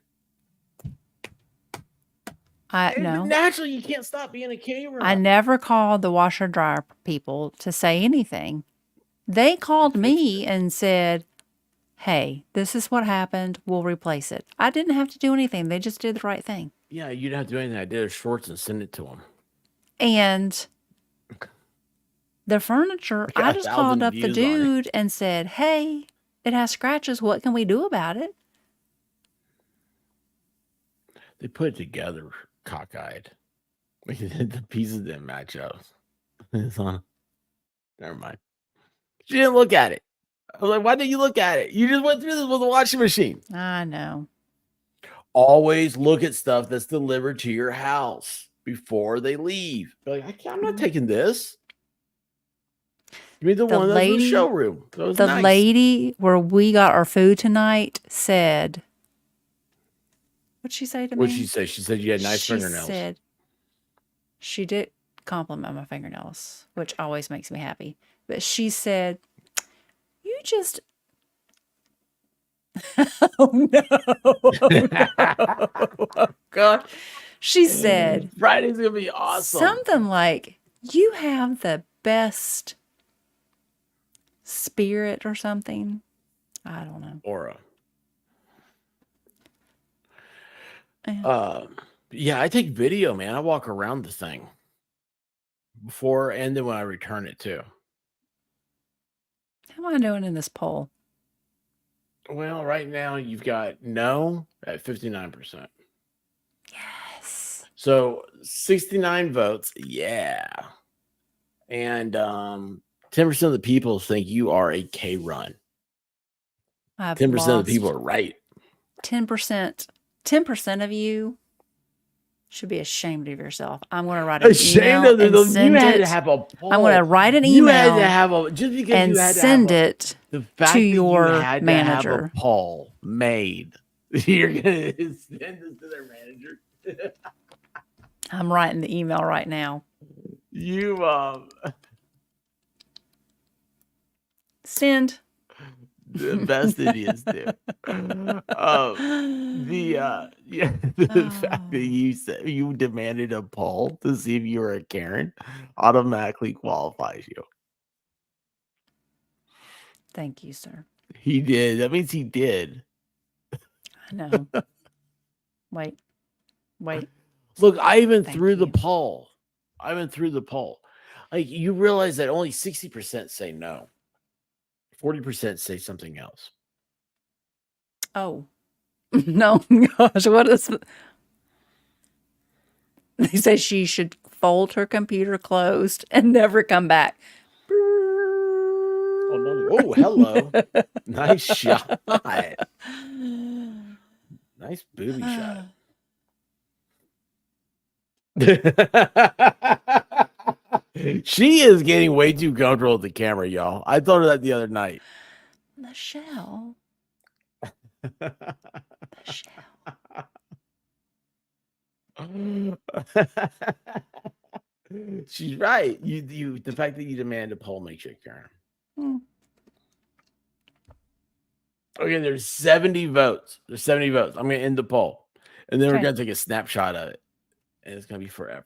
No. Naturally, you can't stop being a Karen. I never called the washer dryer people to say anything. They called me and said, hey, this is what happened. We'll replace it. I didn't have to do anything. They just did the right thing. Yeah, you didn't have to do anything. I did a shorts and send it to him. And the furniture, I just called 1,000 up the views on it. dude and said, hey, it has scratches. What can we do about it? They put it together cockeyed. The pieces didn't match up. It's on. Never mind. She didn't look at it. I was like, why didn't you look at it? You just went through this with a washing machine. I know. Always look at stuff that's delivered to your house before they leave. Be like, I'm not taking this. Give me the one that's in the showroom. That was The nice. lady where we got our food tonight said, what'd she say to me? What'd she say? She said you had nice fingernails. She said, she did compliment my fingernails, which always makes me happy. But she said, you just... Oh, no. Oh, God. She said... Friday's going to be awesome. Something like, you have the best spirit or something. I don't know. Aura. Yeah. Yeah, I take video, man. I walk around the thing before and then when I return it too. How am I doing in this poll? Well, right now you've got no at 59%. Yes. So 69 votes, yeah. And 10% of the people think you are a K run. 10% of the people are right. 10%. 10% of you should be ashamed of yourself. I'm going to write an Ashamed email of them. and You send had it. to have a poll. I'm going to write an You had email to have a just because and you had to send have a, it the fact to that your you had manager. To have a poll made. You're gonna send this to their manager. I'm writing the email right now. You Send. the best idiots do. The fact that you said you demanded a poll to see if you were a Karen automatically qualifies you. Thank you, sir. He did. That means he did. I know. Wait. Look, I even Thank threw the you. poll. Like, you realize that only 60% say no. 40% say something else. Oh. No, gosh, what is... They say she should fold her computer closed and never come back. Oh, no. Oh, hello. Nice shot. Nice booby shot. She is getting way too comfortable with the camera, y'all. I told her that the other night. Michelle. Michelle. She's right. You the fact that you demand a poll makes you Karen. Hmm. Okay, there's 70 votes. There's 70 votes. I'm gonna end the poll. And then we're Okay. gonna take a snapshot of it. And it's gonna be forever.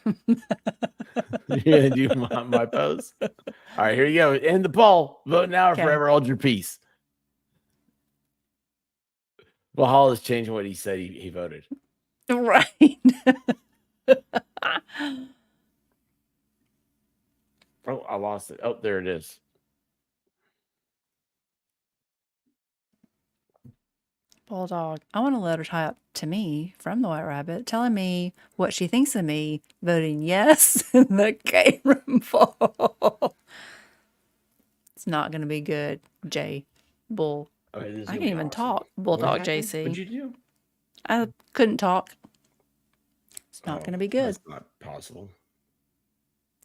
You're gonna do my post. All right, here you go. End the poll. Vote now or Okay. forever hold your peace. Well, Hall is changing what he said he voted. Right. Oh, I lost it. Oh, there it is. Bulldog. I want a letter type to me from the White Rabbit telling me what she thinks of me, voting yes in the game room poll. It's not going to be good, Jay. Bull. Okay, this is I gonna can't be even awesome. talk. What Bulldog happened? JC. What'd you do? I couldn't talk. It's not going to be good. That's not possible.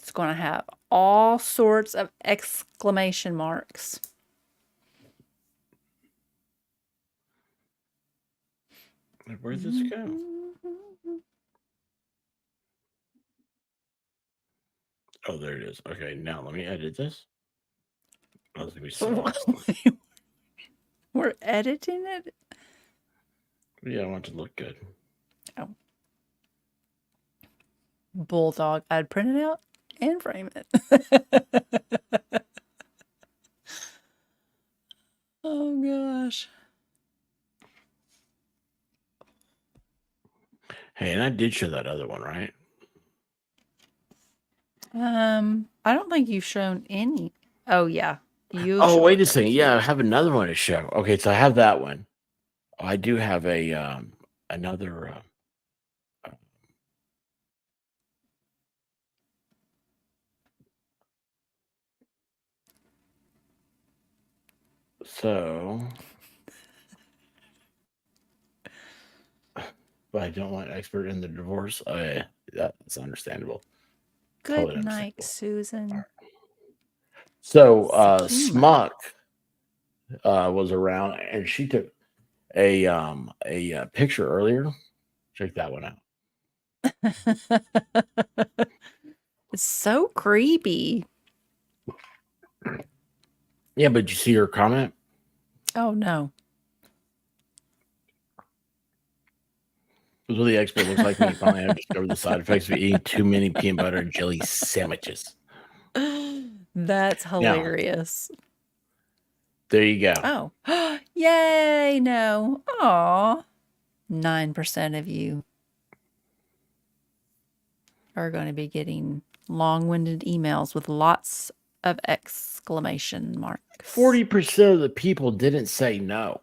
It's going to have all sorts of exclamation marks. Where'd this go? Oh, there it is. Okay, now let me edit this. Oh, it's gonna be so awesome. We're editing it? Yeah, I want it to look good. Oh. Bulldog. I'd print it out and frame it. Oh, gosh. Hey, and I did show that other one, right? I don't think you've shown any. Oh, yeah. You. Oh, wait a showed second. those. Yeah, I have another one to show. Okay, so I have that one. Oh, I do have a another. So, but I don't want expert in the divorce. That's understandable. Good Totally night, understandable. Susan. So, Sakima. Smuck was around, and she took a picture earlier. Check that one out. It's so creepy. Yeah, but did you see her comment? Oh, no. It was the expert looks like me. Finally, I've discovered the side effects of eating too many peanut butter and jelly sandwiches. That's hilarious. There you go. Oh. Yay, no. Aw. 9% of you are going to be getting long-winded emails with lots of exclamation marks. 40% of the people didn't say no.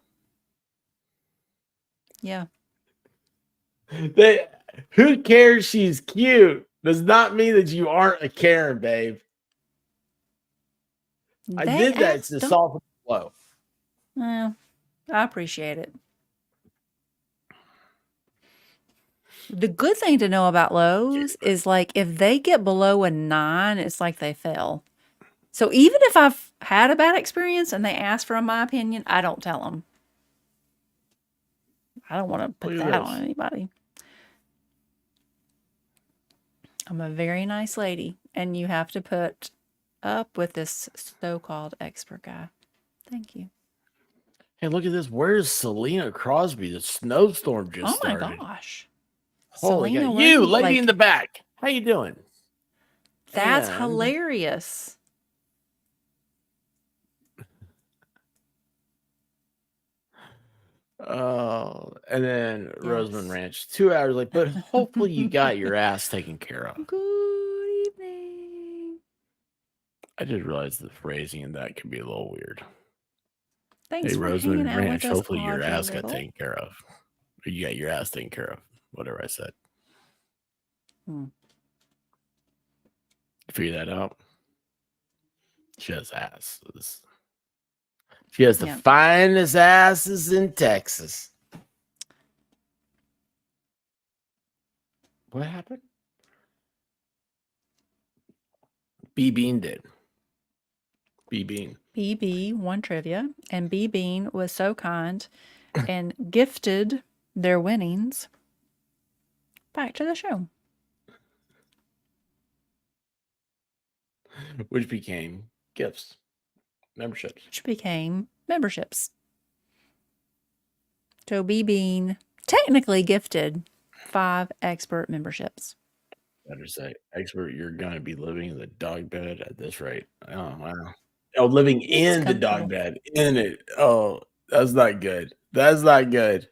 Yeah. Who cares she's cute does not mean that you aren't a Karen, babe. I They did that asked to them- soften the blow. Well, I appreciate it. The good thing to know about Lowe's is like if they get below a 9, it's like they fail. So even if I've had a bad experience and they ask for my opinion, I don't tell them. I don't want to put Look at that this. on anybody. I'm a very nice lady, and you have to put up with this so-called expert guy. Thank you. Hey, look at this. Where's Selena Crosby? The snowstorm just Oh my started. gosh. Holy Selena God. You, wearing, lady like- in the back. How you doing? That's And- hilarious. Oh, and then Roseman Yes. Ranch, 2 hours late, but hopefully you got your ass taken care of. Good evening. I did realize the phrasing in that can be a little weird. Thanks Hey, for Roseman hanging out Ranch. with us, Hopefully your Audrey ass got Little. taken care of. Or you got your ass taken care of. Whatever I said. Hmm. Figure that out. She has ass. She has the Yeah. finest asses in Texas. What happened? B Bean did. B Bean. BB won trivia, and B Bean was so kind and gifted their winnings back to the show. Which became gifts. Memberships. Which became memberships. So B Bean technically gifted 5 expert memberships. Better say, expert, you're going to be living in the dog bed at this rate. Oh, wow. Oh, living It's in the dog comfortable. bed. In it. Oh, that's not good. That's not good.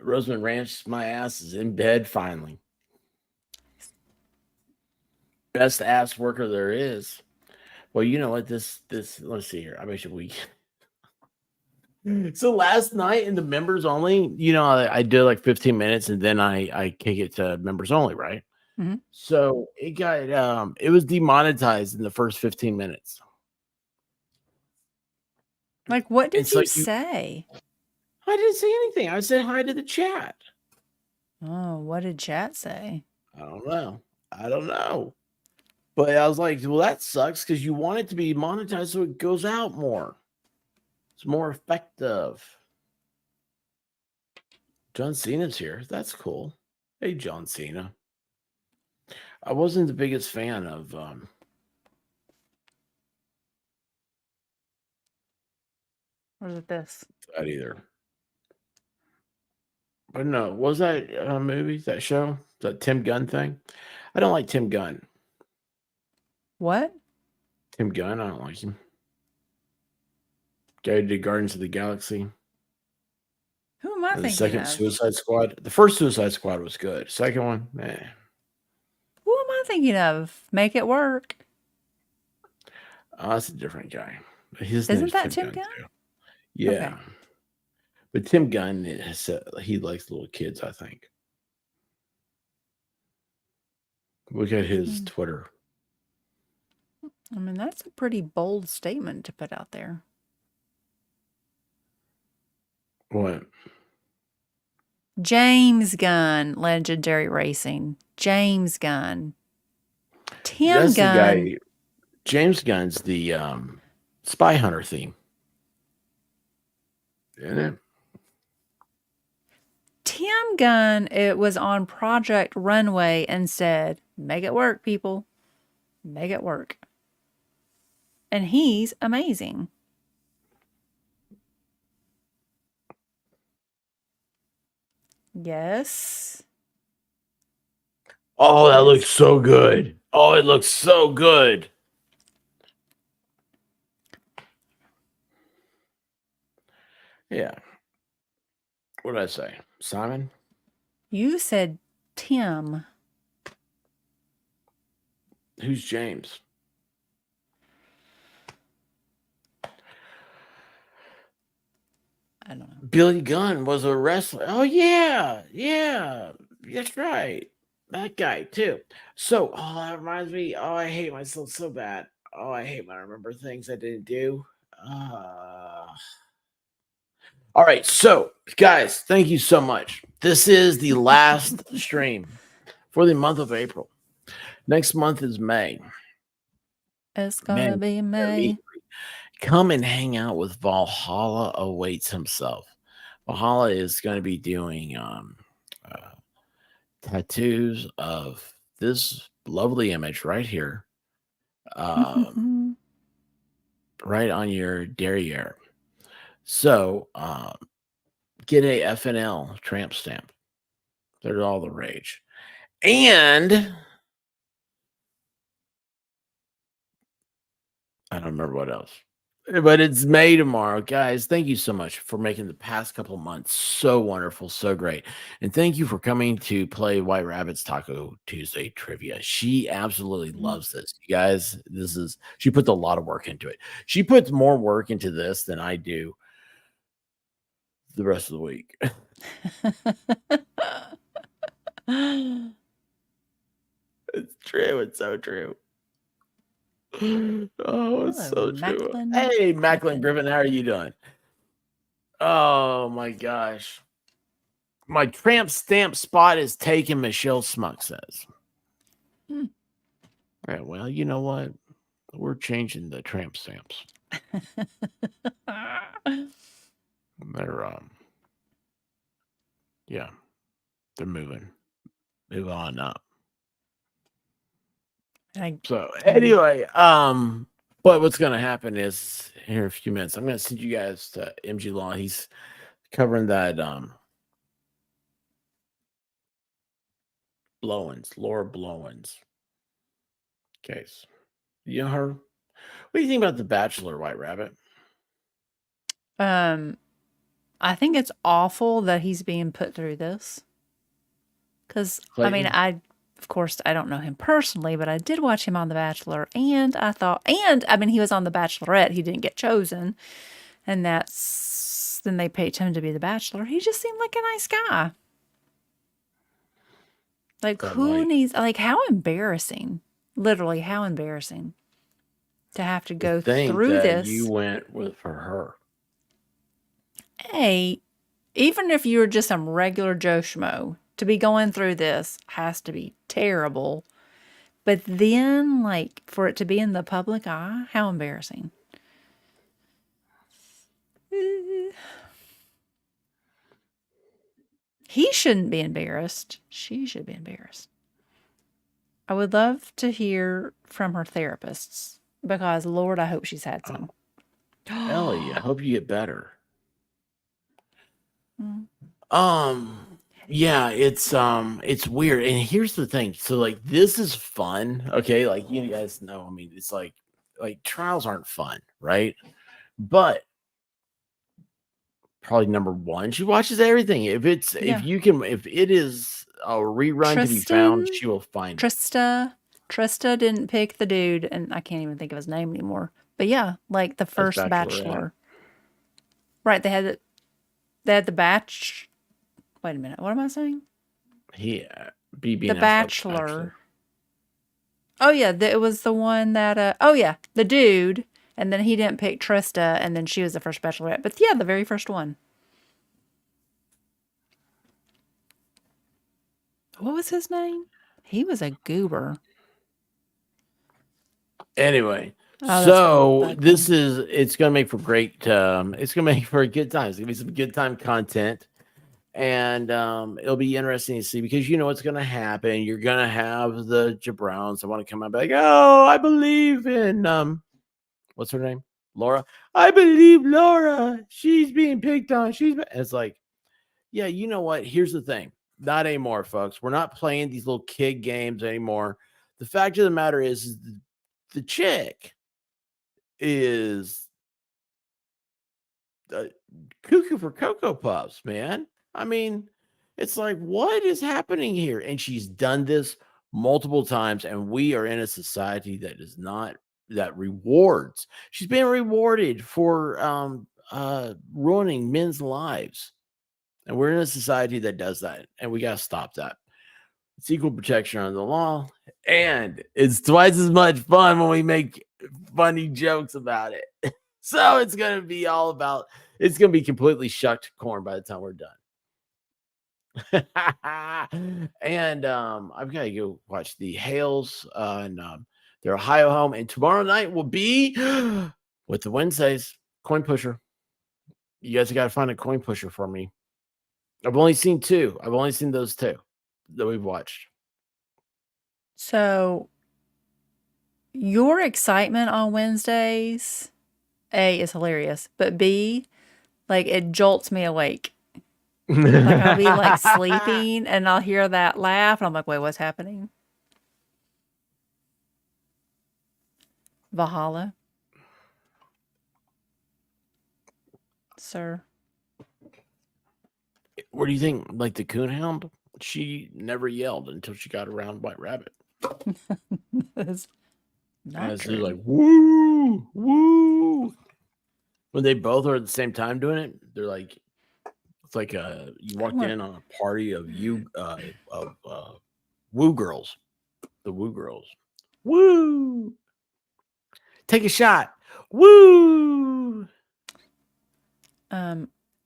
Roseman Ranch, my ass is in bed finally. Best ass worker there is. Well, you know what? This let's see here. I bet you we. So last night in the members only, I did like 15 minutes and then I kick it to members only, right? Mhm. So it got it was demonetized in the first 15 minutes. Like, what did It's you like say? I didn't say anything. I said hi to the chat. Oh, what did chat say? I don't know. But I was like, well, that sucks because you want it to be monetized so it goes out more. It's more effective. John Cena's here. That's cool. Hey, John Cena. I wasn't the biggest fan of Or is it this? that either. But no, was that movie, that show, that Tim Gunn thing? I don't like Tim Gunn. What? Tim Gunn, I don't like him. Guy who did Guardians of the Galaxy. Who am I And the thinking second of? Suicide Squad. The first Suicide Squad was good. Second one, Who am I thinking of? Make it work. Oh, that's a different guy. His Isn't name's that Tim Tim Gunn, Gunn? too. Yeah. But Tim Gunn, he likes little kids, I think. Look at his Twitter. I mean, that's a pretty bold statement to put out there. What? James Gunn, Legendary Racing. James Gunn. Tim That's Gunn. the guy. James Gunn's the Spy Hunter theme. Isn't it? Tim Gunn, it was on Project Runway and said, make it work, people. Make it work. And he's amazing. Yes. Oh, that looks so good. Oh, it looks so good. Yeah. What did I say? Simon? You said Tim. Who's James? I don't know. Billy Gunn was a wrestler. Oh, yeah. Yeah. That's right. That guy, too. So, that reminds me. Oh, I hate myself so bad. Oh, I hate when I remember things I didn't do. All right. So, guys, thank you so much. This is the last stream for the month of April. Next month is May. It's gonna be May. Come and hang out with Valhalla Awaits himself. Valhalla is going to be doing tattoos of this lovely image right here, right on your derriere. So get a FNL tramp stamp. They're all the rage. And I don't remember what else. But it's May tomorrow, guys. Thank you so much for making the past couple months so wonderful, so great, and thank you for coming to play White Rabbit's Taco Tuesday trivia. She absolutely loves this, you guys. She puts a lot of work into it. She puts more work into this than I do the rest of the week. It's true. It's so true. Oh, it's Hello, so true. Macklin Hey, Macklin Griffin. Griffin, how are you doing? Oh my gosh. My tramp stamp spot is taken, Michelle Smuck says. Hmm. All right, well, you know what? We're changing the tramp stamps. They're yeah, they're moving. Move on up. So anyway, but what's gonna happen is here in a few minutes, I'm gonna send you guys to MG Law. He's covering that Laura Blowens case. You know her? What do you think about The Bachelor, White Rabbit? I think it's awful that he's being put through this. Because, I mean, Clayton? of course, I don't know him personally, but I did watch him on The Bachelor, and I thought, I mean, he was on The Bachelorette. He didn't get chosen, and then they picked him to be The Bachelor. He just seemed like a nice guy. Like, how embarrassing. Literally, how embarrassing to have to go through this. You went for her. Hey, even if you're just some regular Joe Schmo, to be going through this has to be terrible. But then, like, for it to be in the public eye, how embarrassing. He shouldn't be embarrassed. She should be embarrassed. I would love to hear from her therapists because, Lord, I hope she's had some. Ellie, I hope you get better. Yeah, it's weird. And here's the thing. So like this is fun. Okay, like you guys know, I mean, it's like trials aren't fun, right? But probably number one, she watches everything. If it is a rerun to be found, she will find it. Trista didn't pick the dude, and I can't even think of his name anymore. But yeah, like the first Bachelor. Right, they had the batch. Wait a minute, what am I saying? The Bachelor. Oh yeah, it was the one that the dude, and then he didn't pick Trista, and then she was the first Bachelorette. But yeah, the very first one. What was his name? He was a goober. Anyway, so it's gonna make for great it's gonna make for a good time. It's gonna be some good time content. And it'll be interesting to see because you know what's going to happen. You're going to have the Jabrowns that want to come out and be like, oh, I believe in what's her name? Laura. I believe Laura. She's being picked on. It's like, yeah, you know what? Here's the thing. Not anymore, folks. We're not playing these little kid games anymore. The fact of the matter is the chick is cuckoo for Cocoa Puffs, man. I mean, it's like, what is happening here? And she's done this multiple times, and we are in a society that is not that rewards. She's being rewarded for ruining men's lives. And we're in a society that does that, and we gotta stop that. It's equal protection under the law, and it's twice as much fun when we make funny jokes about it. So it's gonna be completely shucked corn by the time we're done. And I've got to go watch the Hales and their Ohio home. And tomorrow night will be with the Wednesdays coin pusher. You guys got to find a coin pusher for me. I've only seen two. I've only seen those two that we've watched. So your excitement on Wednesdays, A, is hilarious, but B, like it jolts me awake. Like I'll be like sleeping and I'll hear that laugh and I'm like, wait, what's happening? Valhalla. sir. What do you think? Like the coonhound? She never yelled until she got around White Rabbit. That's not She was true. like, woo, woo. When they both are at the same time doing it, they're like, it's like you walked in on a party of woo girls. The woo girls. Woo. Take a shot. Woo.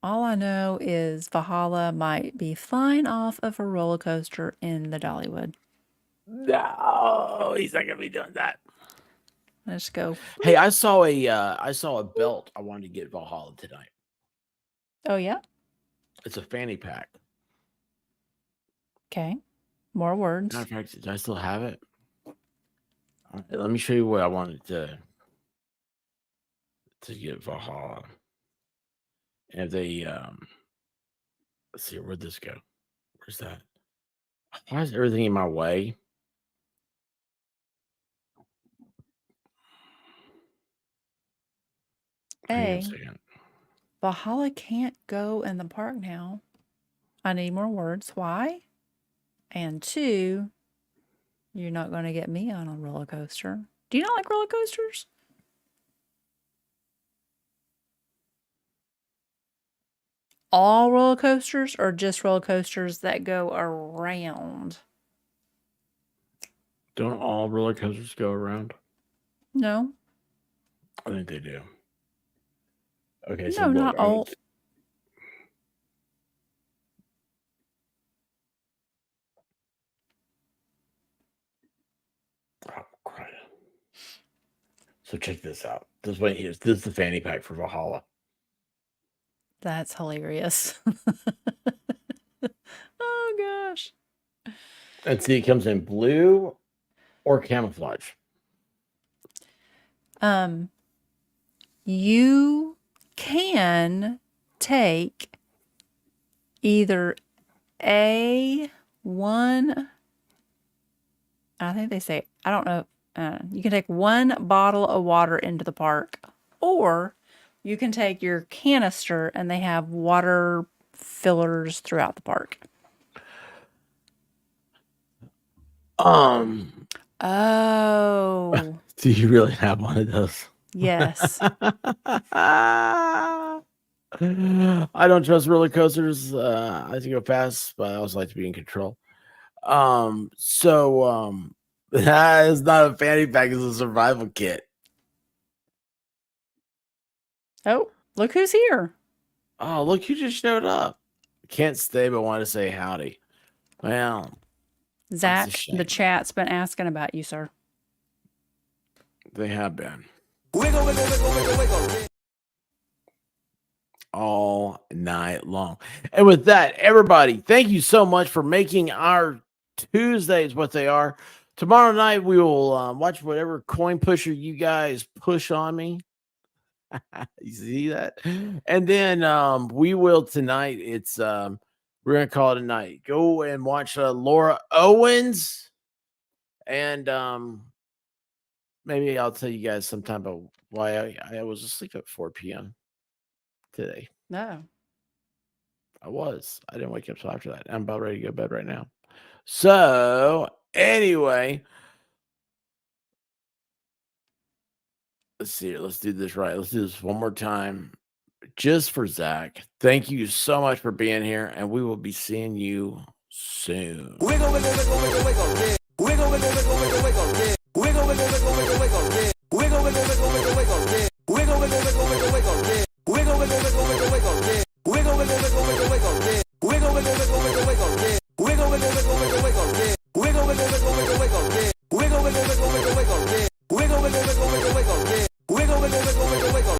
All I know is Valhalla might be flying off of a roller coaster in the Dollywood. No, he's not gonna be doing that. Let's go. Hey, I saw a belt I wanted to get Valhalla tonight. Oh yeah. It's a fanny pack. Okay. More words. Matter of fact, do I still have it? Let me show you what I wanted to get Valhalla. And if they let's see, where'd this go? Where's that? Why is everything in my way? Hang on a A, second. Valhalla can't go in the park now. I need more words. Why? And 2, you're not going to get me on a roller coaster. Do you not like roller coasters? All roller coasters or just roller coasters that go around? Don't all roller coasters go around? No. I think they do. Okay, No, so look, not all. Oh, crap. So check this out. This is the fanny pack for Valhalla. That's hilarious. Oh gosh. And see, it comes in blue or camouflage. You can take either one, I think they say, I don't know. You can take 1 bottle of water into the park, or you can take your canister and they have water fillers throughout the park. Oh, Do you really have one of those? yes. I don't trust roller coasters. I like to go fast, but I also like to be in control. That is not a fanny pack, it's a survival kit. Oh, look who's here. Oh, look who just showed up. Can't stay but want to say howdy. Well, Zach, shame. the chat's been asking about you, sir. They have been. Wiggle, wiggle, wiggle, wiggle, wiggle. All night long. And with that, everybody, thank you so much for making our Tuesdays what they are. Tomorrow night, we will watch whatever coin pusher you guys push on me. You see that? And then we will tonight. It's we're gonna call it a night. Go and watch Laura Owens, and maybe I'll tell you guys sometime about why I was asleep at 4 p.m. today. No. I didn't wake up till after that. I'm about ready to go to bed right now. So anyway, let's see. Let's do this right. Let's do this one more time. Just for Zach. Thank you so much for being here, and we will be seeing you soon. Wiggle, wiggle, wiggle, wiggle, wiggle, yeah. Wiggle, wiggle, wiggle, wiggle, wiggle, yeah. Wiggle, wiggle, wiggle, wiggle, wiggle, yeah.